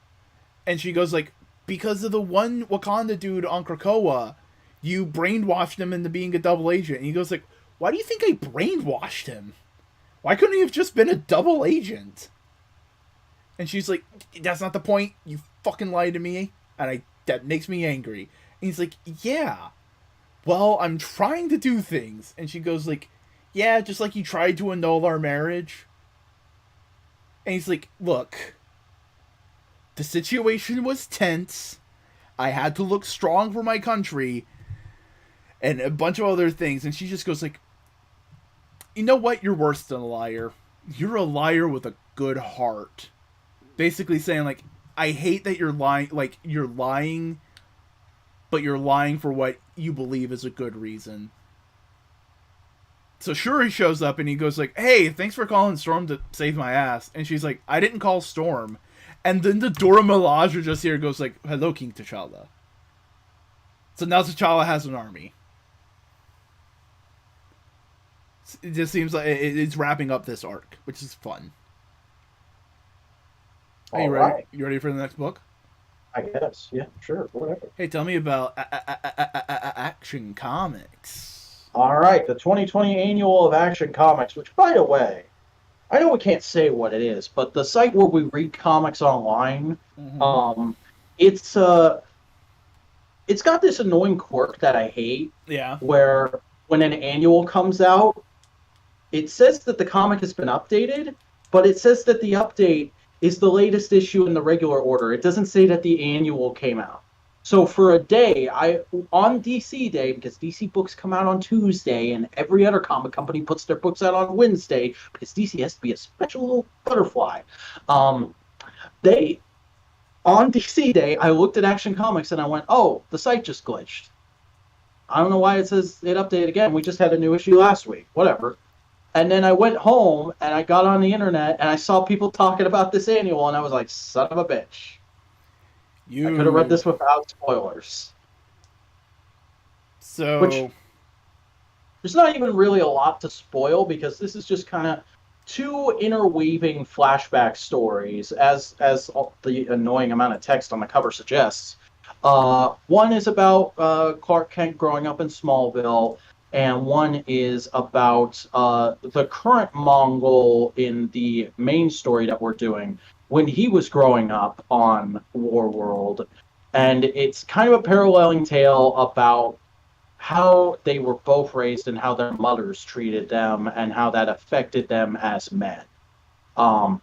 [SPEAKER 3] And she goes like, because of the one Wakanda dude on Krakoa, you brainwashed him into being a double agent. And he goes like, why do you think I brainwashed him? Why couldn't he have just been a double agent? And she's like, that's not the point. You fucking lied to me. And that makes me angry. And he's like, yeah. Well, I'm trying to do things. And she goes like, yeah, just like you tried to annul our marriage. And he's like, look, the situation was tense. I had to look strong for my country. And a bunch of other things. And she just goes like, you know what? You're worse than a liar. You're a liar with a good heart. Basically saying like, I hate that you're lying. Like, you're lying, but you're lying for what you believe is a good reason. So Shuri shows up and he goes like, hey, thanks for calling Storm to save my ass. And she's like, I didn't call Storm. And then the Dora Milaje just here goes like, hello, King T'Challa. So now T'Challa has an army. It just seems like it's wrapping up this arc, which is fun. Are you ready?
[SPEAKER 2] Right.
[SPEAKER 3] You ready for the next book?
[SPEAKER 2] I guess. Yeah, sure. Whatever.
[SPEAKER 3] Hey, tell me about Action Comics.
[SPEAKER 2] All right. The 2020 annual of Action Comics, which, by the way, I know we can't say what it is, but the site where we read comics online, it's got this annoying quirk that I hate.
[SPEAKER 3] Yeah.
[SPEAKER 2] Where when an annual comes out, it says that the comic has been updated, but it says that the update is the latest issue in the regular order. It doesn't say that the annual came out. So for a day, on DC Day, because DC books come out on Tuesday and every other comic company puts their books out on Wednesday, because DC has to be a special little butterfly. On DC Day, I looked at Action Comics and I went, oh, the site just glitched. I don't know why it says it updated again. We just had a new issue last week. Whatever. And then I went home and I got on the internet and I saw people talking about this annual and I was like, son of a bitch. I could have read this without spoilers.
[SPEAKER 3] So
[SPEAKER 2] Which, there's not even really a lot to spoil because this is just kind of two interweaving flashback stories, as the annoying amount of text on the cover suggests. One is about Clark Kent growing up in Smallville, and one is about the current Mongol in the main story that we're doing when he was growing up on Warworld. And it's kind of a paralleling tale about how they were both raised and how their mothers treated them and how that affected them as men. And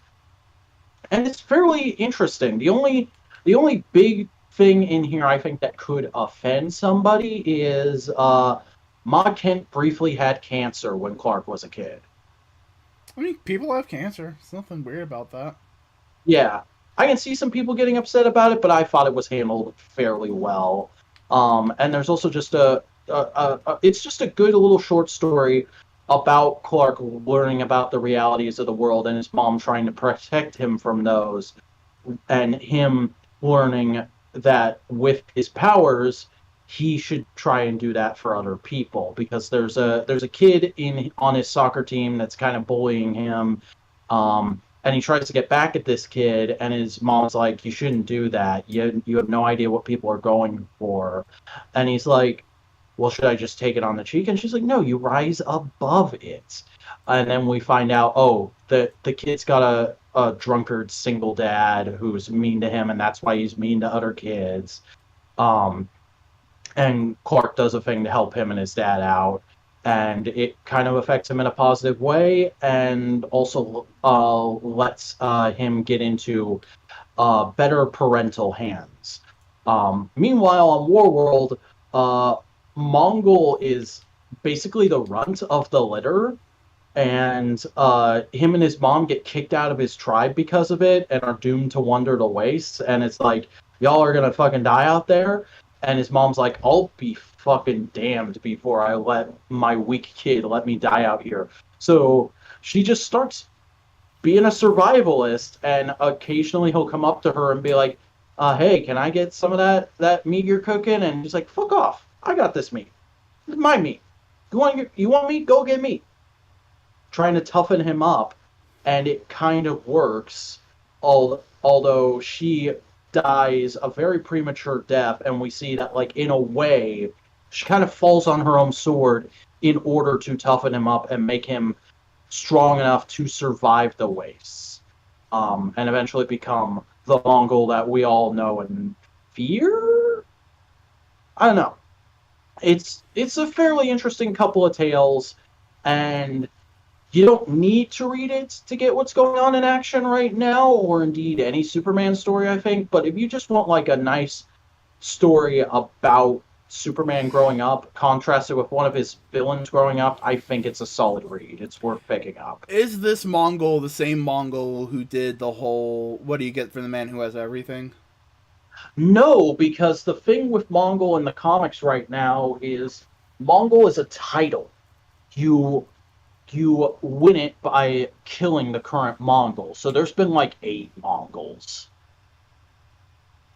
[SPEAKER 2] it's fairly interesting. The only big thing in here I think that could offend somebody is Ma Kent briefly had cancer when Clark was a kid.
[SPEAKER 3] I mean, people have cancer. There's nothing weird about that.
[SPEAKER 2] Yeah. I can see some people getting upset about it, but I thought it was handled fairly well. And there's also just it's just a good little short story about Clark learning about the realities of the world and his mom trying to protect him from those, and him learning that with his powers, he should try and do that for other people, because there's a kid on his soccer team that's kind of bullying him, and he tries to get back at this kid, and his mom's like, you shouldn't do that. You have no idea what people are going for. And he's like, well, should I just take it on the cheek? And she's like, no, you rise above it. And then we find out, oh, the kid's got a drunkard single dad who's mean to him, and that's why he's mean to other kids. Um, and Clark does a thing to help him and his dad out, and it kind of affects him in a positive way, and also lets him get into better parental hands. Meanwhile, on Warworld, Mongol is basically the runt of the litter, and him and his mom get kicked out of his tribe because of it and are doomed to wander to waste. And it's like, y'all are gonna fucking die out there. And his mom's like, I'll be fucking damned before I let my weak kid let me die out here. So she just starts being a survivalist, and occasionally he'll come up to her and be like, hey, can I get some of that meat you're cooking? And he's like, fuck off. I got this meat. It's my meat. You want meat? Go get meat. Trying to toughen him up, and it kind of works, although she dies a very premature death, and we see that, like, in a way, she kind of falls on her own sword in order to toughen him up and make him strong enough to survive the wastes, and eventually become the Mongol that we all know and fear? I don't know. It's a fairly interesting couple of tales, and you don't need to read it to get what's going on in action right now, or indeed any Superman story, I think. But if you just want like a nice story about Superman growing up, contrasted with one of his villains growing up, I think it's a solid read. It's worth picking up.
[SPEAKER 3] Is this Mongol the same Mongol who did the whole "what do you get for the man who has everything"?
[SPEAKER 2] No, because the thing with Mongol in the comics right now is Mongol is a title. You win it by killing the current Mongol. So there's been like 8 Mongols,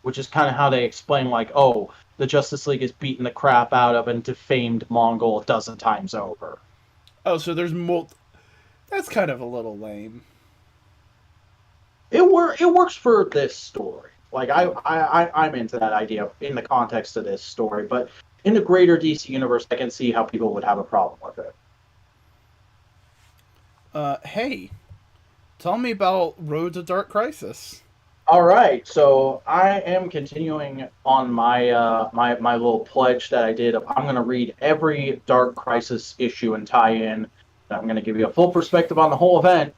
[SPEAKER 2] which is kind of how they explain, like, oh, the Justice League is beating the crap out of and defamed Mongol a dozen times over.
[SPEAKER 3] Oh, so there's That's kind of a little lame.
[SPEAKER 2] It works for this story. Like, I'm into that idea in the context of this story, but in the greater DC universe, I can see how people would have a problem with it.
[SPEAKER 3] Hey, tell me about Road to Dark Crisis.
[SPEAKER 2] All right, so I am continuing on my my little pledge that I did. I'm going to read every Dark Crisis issue and tie-in. I'm going to give you a full perspective on the whole event.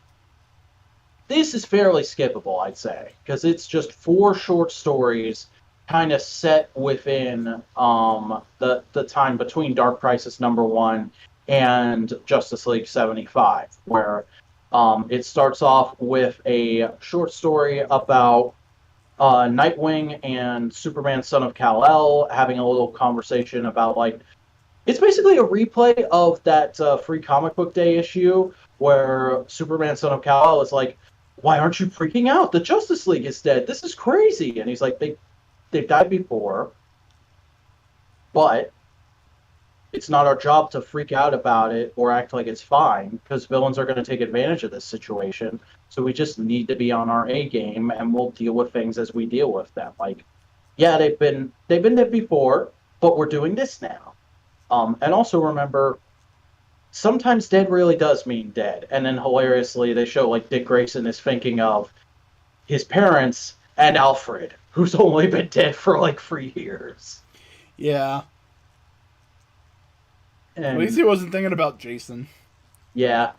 [SPEAKER 2] This is fairly skippable, I'd say, because it's just 4 short stories kind of set within the time between Dark Crisis #1 and Justice League 75, where it starts off with a short story about Nightwing and Superman, son of Kal-El, having a little conversation about, like, it's basically a replay of that Free Comic Book Day issue where Superman, son of Kal-El is like, why aren't you freaking out? The Justice League is dead. This is crazy. And he's like, they've died before, but it's not our job to freak out about it or act like it's fine, because villains are going to take advantage of this situation. So we just need to be on our A game, and we'll deal with things as we deal with them. Like, yeah, they've been dead before, but we're doing this now. And also remember, sometimes dead really does mean dead. And then hilariously, they show, like, Dick Grayson is thinking of his parents and Alfred, who's only been dead for like 3 years.
[SPEAKER 3] Yeah.
[SPEAKER 2] And,
[SPEAKER 3] at least he wasn't thinking about Jason.
[SPEAKER 2] Yeah.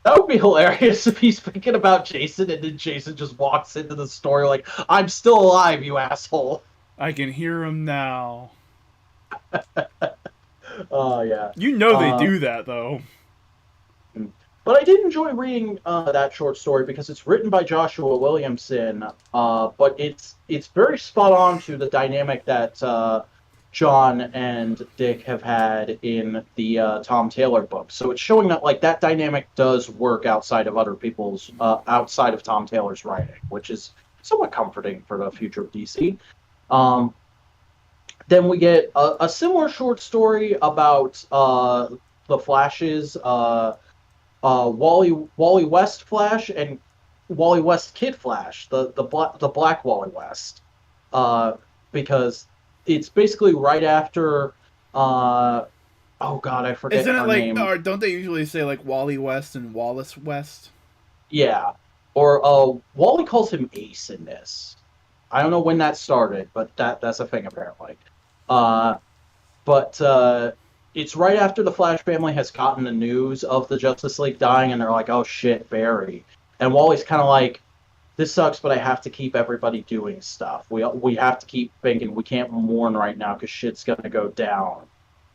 [SPEAKER 2] That would be hilarious if he's thinking about Jason and then Jason just walks into the story like, I'm still alive, you asshole.
[SPEAKER 3] I can hear him now.
[SPEAKER 2] Oh, yeah.
[SPEAKER 3] You know they do that, though.
[SPEAKER 2] But I did enjoy reading that short story because it's written by Joshua Williamson, but it's very spot on to the dynamic that John and Dick have had in the Tom Taylor book. So it's showing that, like, that dynamic does work outside of other people's, outside of Tom Taylor's writing, which is somewhat comforting for the future of DC. Then we get a similar short story about the Flash's Wally West Flash and Wally West Kid Flash, the Black Wally West, because it's basically right after Oh god, I forget
[SPEAKER 3] Isn't it
[SPEAKER 2] her
[SPEAKER 3] like,
[SPEAKER 2] name.
[SPEAKER 3] or don't they usually say like Wally West and Wallace West?
[SPEAKER 2] Yeah. Or Wally calls him Ace in this. I don't know when that started, but that's a thing apparently. Uh, but it's right after the Flash family has gotten the news of the Justice League dying, and they're like, "Oh shit, Barry." And Wally's kind of like, "This sucks, but I have to keep everybody doing stuff. We have to keep thinking. We can't mourn right now because shit's gonna go down."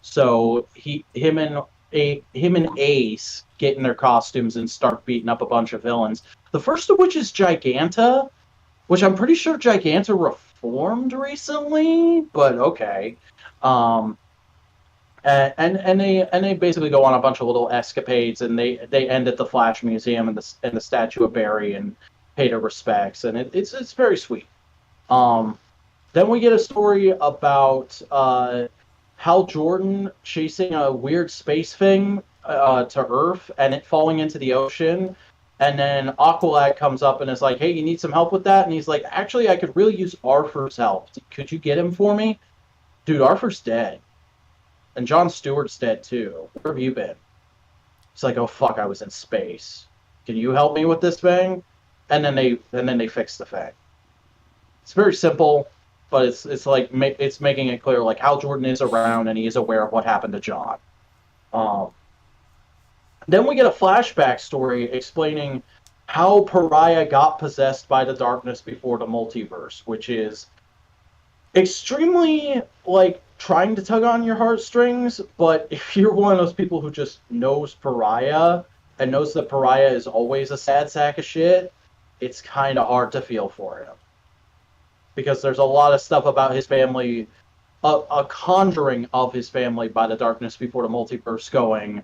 [SPEAKER 2] So him and Ace get in their costumes and start beating up a bunch of villains. The first of which is Giganta, which I'm pretty sure Giganta reformed recently, but okay. Um, and they basically go on a bunch of little escapades, and they end at the Flash Museum and the statue of Barry and pay their respects, and it's very sweet. Um, then we get a story about Hal Jordan chasing a weird space thing to Earth and it falling into the ocean. And then Aqualad comes up and is like, "Hey, you need some help with that?" And he's like, "Actually, I could really use Arthur's help. Could you get him for me?" Dude, Arthur's dead. And Jon Stewart's dead too. Where have you been? He's like, "Oh fuck, I was in space. Can you help me with this thing?" And then they fix the thing. It's very simple, but it's like it's making it clear like Hal Jordan is around and he is aware of what happened to John. Um, then we get a flashback story explaining how Pariah got possessed by the darkness before the multiverse, which is extremely like trying to tug on your heartstrings. But if you're one of those people who just knows Pariah and knows that Pariah is always a sad sack of shit, it's kind of hard to feel for him because there's a lot of stuff about his family, a conjuring of his family by the darkness before the multiverse going,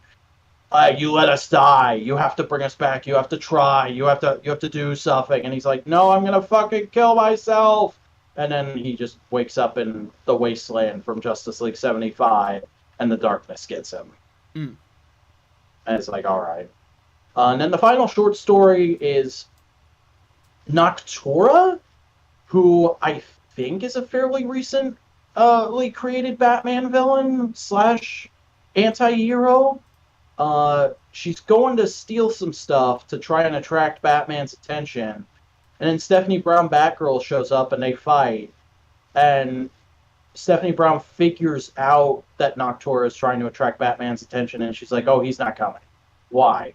[SPEAKER 2] "You let us die. You have to bring us back. You have to try. You have to do something." And he's like, "No, I'm gonna fucking kill myself." And then he just wakes up in the wasteland from Justice League 75, and the darkness gets him.
[SPEAKER 3] Mm.
[SPEAKER 2] And it's like, all right. And then the final short story is Noctura, who I think is a fairly recent created Batman villain slash anti-hero. She's going to steal some stuff to try and attract Batman's attention. And then Stephanie Brown Batgirl shows up and they fight. And Stephanie Brown figures out that Noctura is trying to attract Batman's attention, and she's like, "Oh, he's not coming. Why?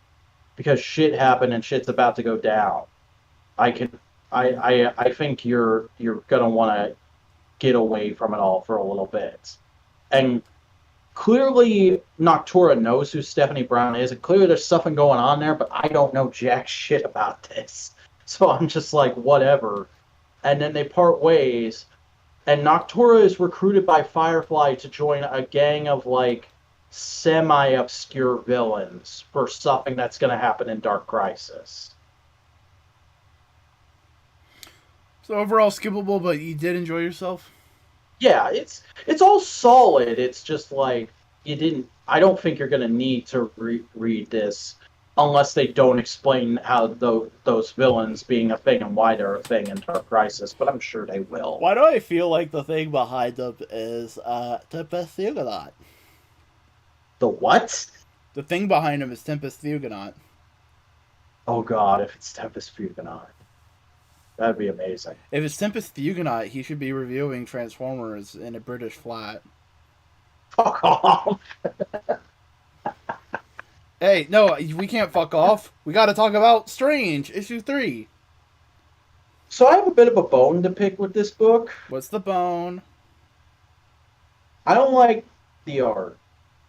[SPEAKER 2] Because shit happened and shit's about to go down. I think you're gonna want to get away from it all for a little bit." And clearly Noctura knows who Stephanie Brown is, and clearly there's something going on there, but I don't know jack shit about this. So I'm just like, whatever. And then they part ways, and Noctura is recruited by Firefly to join a gang of like semi-obscure villains for something that's going to happen in Dark Crisis.
[SPEAKER 3] So overall skippable, but you did enjoy yourself?
[SPEAKER 2] Yeah, it's all solid. It's just like I don't think you're going to need to read this unless they don't explain how those villains being a thing and why they're a thing in Dark Crisis, but I'm sure they will.
[SPEAKER 4] Why do I feel like the thing behind them is Tempest Huguenot?
[SPEAKER 2] The what?
[SPEAKER 3] The thing behind him is Tempest Huguenot.
[SPEAKER 2] Oh god, if it's Tempest Huguenot. That'd be amazing.
[SPEAKER 3] If it's Tempest Huguenot, he should be reviewing Transformers in a British flat.
[SPEAKER 2] Fuck off!
[SPEAKER 3] Hey, no, we can't fuck off. We gotta talk about Strange, issue 3.
[SPEAKER 2] So I have a bit of a bone to pick with this book.
[SPEAKER 3] What's the bone?
[SPEAKER 2] I don't like the art.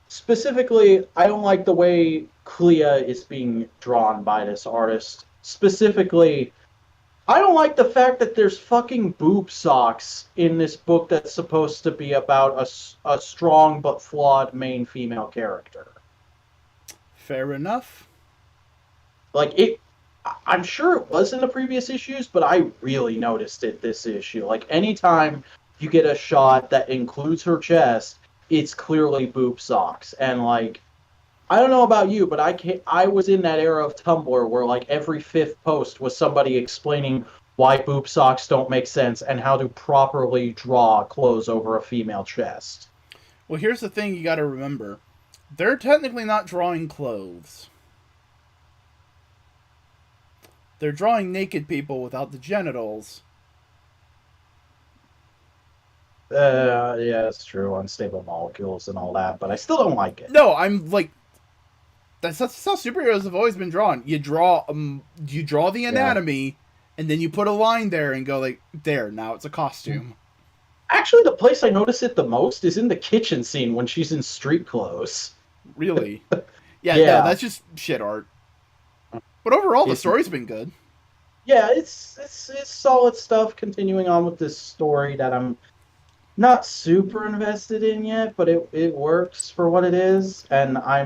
[SPEAKER 2] Specifically, I don't like the way Clea is being drawn by this artist. Specifically, I don't like the fact that there's fucking boob socks in this book that's supposed to be about a strong but flawed main female character.
[SPEAKER 3] Fair enough.
[SPEAKER 2] Like, I'm sure it was in the previous issues, but I really noticed it this issue. Like, anytime you get a shot that includes her chest, it's clearly boob socks. And, like, I don't know about you, but I was in that era of Tumblr where, like, every fifth post was somebody explaining why boob socks don't make sense and how to properly draw clothes over a female chest.
[SPEAKER 3] Well, here's the thing you got to remember: they're technically not drawing clothes. They're drawing naked people without the genitals.
[SPEAKER 2] Yeah, that's true. Unstable molecules and all that, but I still don't like it.
[SPEAKER 3] No, I'm like, that's how superheroes have always been drawn. You draw the anatomy, and then you put a line there and go like, there. Now it's a costume.
[SPEAKER 2] Actually, the place I notice it the most is in the kitchen scene when she's in street clothes.
[SPEAKER 3] Really? Yeah.
[SPEAKER 2] Yeah.
[SPEAKER 3] No, that's just shit art. But overall, the story's been good.
[SPEAKER 2] Yeah, it's solid stuff. Continuing on with this story that I'm not super invested in yet, but it works for what it is, and I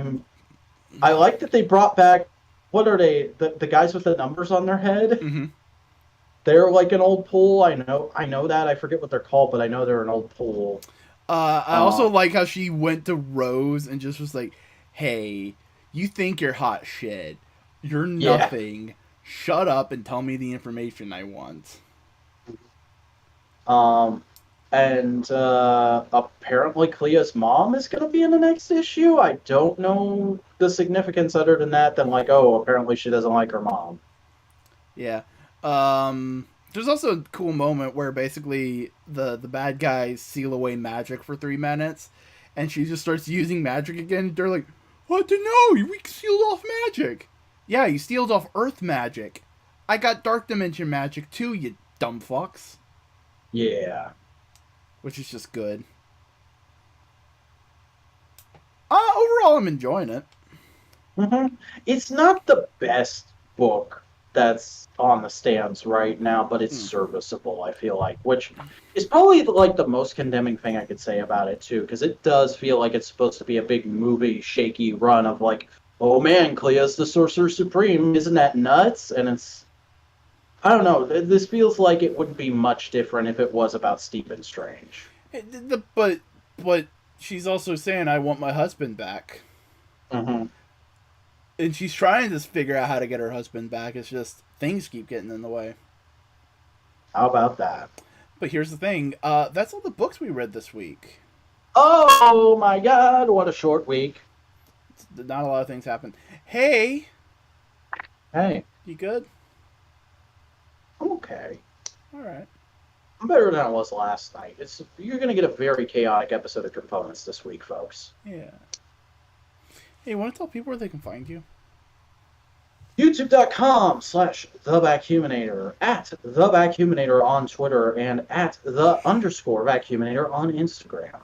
[SPEAKER 2] like that they brought back, what are they, the guys with the numbers on their head?
[SPEAKER 3] Mm-hmm.
[SPEAKER 2] They're like an old pool. I know that. I forget what they're called, but I know they're an old pool.
[SPEAKER 3] I also like how she went to Rose and just was like, hey, you think you're hot shit. You're nothing. Yeah. Shut up and tell me the information I want.
[SPEAKER 2] And apparently Clea's mom is going to be in the next issue. I don't know the significance other than that, than like, oh, apparently she doesn't like her mom.
[SPEAKER 3] Yeah. There's also a cool moment where basically the bad guys seal away magic for 3 minutes, and she just starts using magic again. They're like, what? No, we sealed off magic. Yeah, you sealed off Earth magic. I got Dark Dimension magic too, you dumb fucks.
[SPEAKER 2] Yeah.
[SPEAKER 3] Which is just good. Overall, I'm enjoying it.
[SPEAKER 2] Mm-hmm. It's not the best book that's on the stands right now, but it's serviceable, I feel like, which is probably like the most condemning thing I could say about it too, because it does feel like it's supposed to be a big movie shaky run of like, oh man, Clea's the Sorcerer Supreme, isn't that nuts? And it's, I don't know, this feels like it wouldn't be much different if it was about Stephen Strange.
[SPEAKER 3] But she's also saying, I want my husband back.
[SPEAKER 2] Mm-hmm.
[SPEAKER 3] And she's trying to figure out how to get her husband back. It's just things keep getting in the way.
[SPEAKER 2] How about that?
[SPEAKER 3] But here's the thing. That's all the books we read this week.
[SPEAKER 2] Oh my god, what a short week.
[SPEAKER 3] Not a lot of things happened. Hey.
[SPEAKER 2] Hey.
[SPEAKER 3] You good?
[SPEAKER 2] I'm okay.
[SPEAKER 3] All right.
[SPEAKER 2] I'm better than I was last night. You're going to get a very chaotic episode of Components this week, folks.
[SPEAKER 3] Yeah. Hey, you want to tell people where they can find you?
[SPEAKER 2] YouTube.com/TheVacuuminator, @TheVacuuminator on Twitter, and @the_Vacuuminator on Instagram.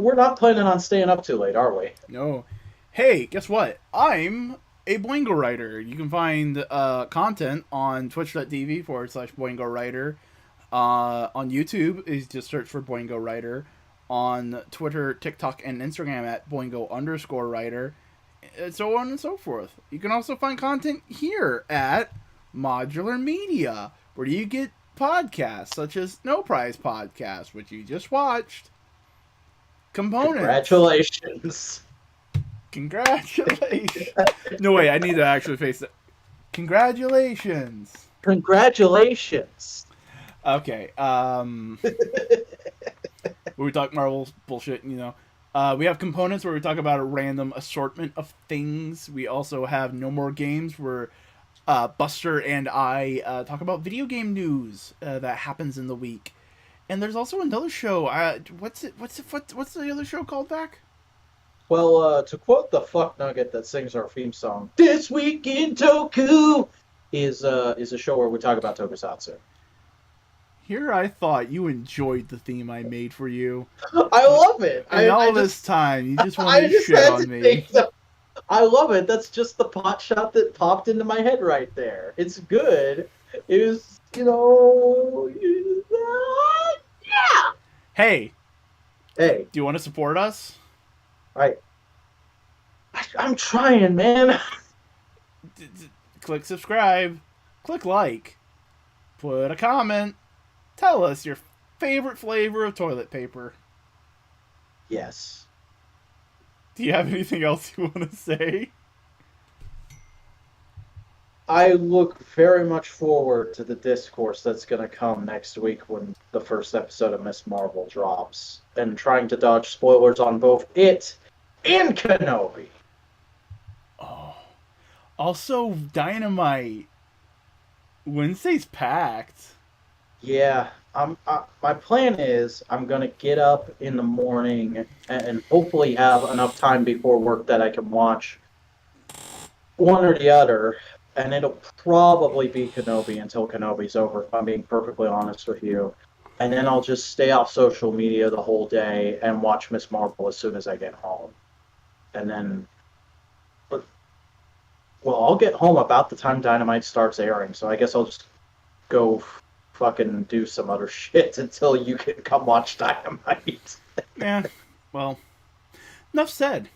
[SPEAKER 2] We're not planning on staying up too late, are we?
[SPEAKER 3] No. Hey, guess what? I'm a Boingo writer. You can find content on twitch.tv/Boingo writer. On YouTube is just search for Boingo writer. On Twitter, TikTok, and Instagram at Boingo_writer, and so on and so forth. You can also find content here at Modular Media, where you get podcasts such as No Prize Podcast, which you just watched. Components. Congratulations. No, wait, I need to actually face it. Congratulations. Okay, where we talk Marvel bullshit, you know. We have Components where we talk about a random assortment of things. We also have No More Games where Buster and I talk about video game news that happens in the week. And there's also another show. What's the other show called, Vac?
[SPEAKER 2] Well, to quote the fuck nugget that sings our theme song, "This Week in Toku" is a show where we talk about tokusatsu.
[SPEAKER 3] Here I thought you enjoyed the theme I made for you.
[SPEAKER 2] I love it.
[SPEAKER 3] And this time, you just wanted to shit on me.
[SPEAKER 2] I love it. That's just the pot shot that popped into my head right there. It's good. It was, yeah.
[SPEAKER 3] Hey.
[SPEAKER 2] Do
[SPEAKER 3] you want to support us?
[SPEAKER 2] I'm trying, man.
[SPEAKER 3] Click subscribe. Click like. Put a comment. Tell us your favorite flavor of toilet paper.
[SPEAKER 2] Yes.
[SPEAKER 3] Do you have anything else you want to say?
[SPEAKER 2] I look very much forward to the discourse that's going to come next week when the first episode of Miss Marvel drops, and trying to dodge spoilers on both it and Kenobi.
[SPEAKER 3] Oh. Also, Dynamite. Wednesday's packed.
[SPEAKER 2] Yeah, my plan is I'm going to get up in the morning and hopefully have enough time before work that I can watch one or the other, and it'll probably be Kenobi until Kenobi's over, if I'm being perfectly honest with you. And then I'll just stay off social media the whole day and watch Miss Marvel as soon as I get home. And then, well, I'll get home about the time Dynamite starts airing, so I guess I'll just go fucking do some other shit until you can come watch Dynamite.
[SPEAKER 3] Yeah, well, enough said.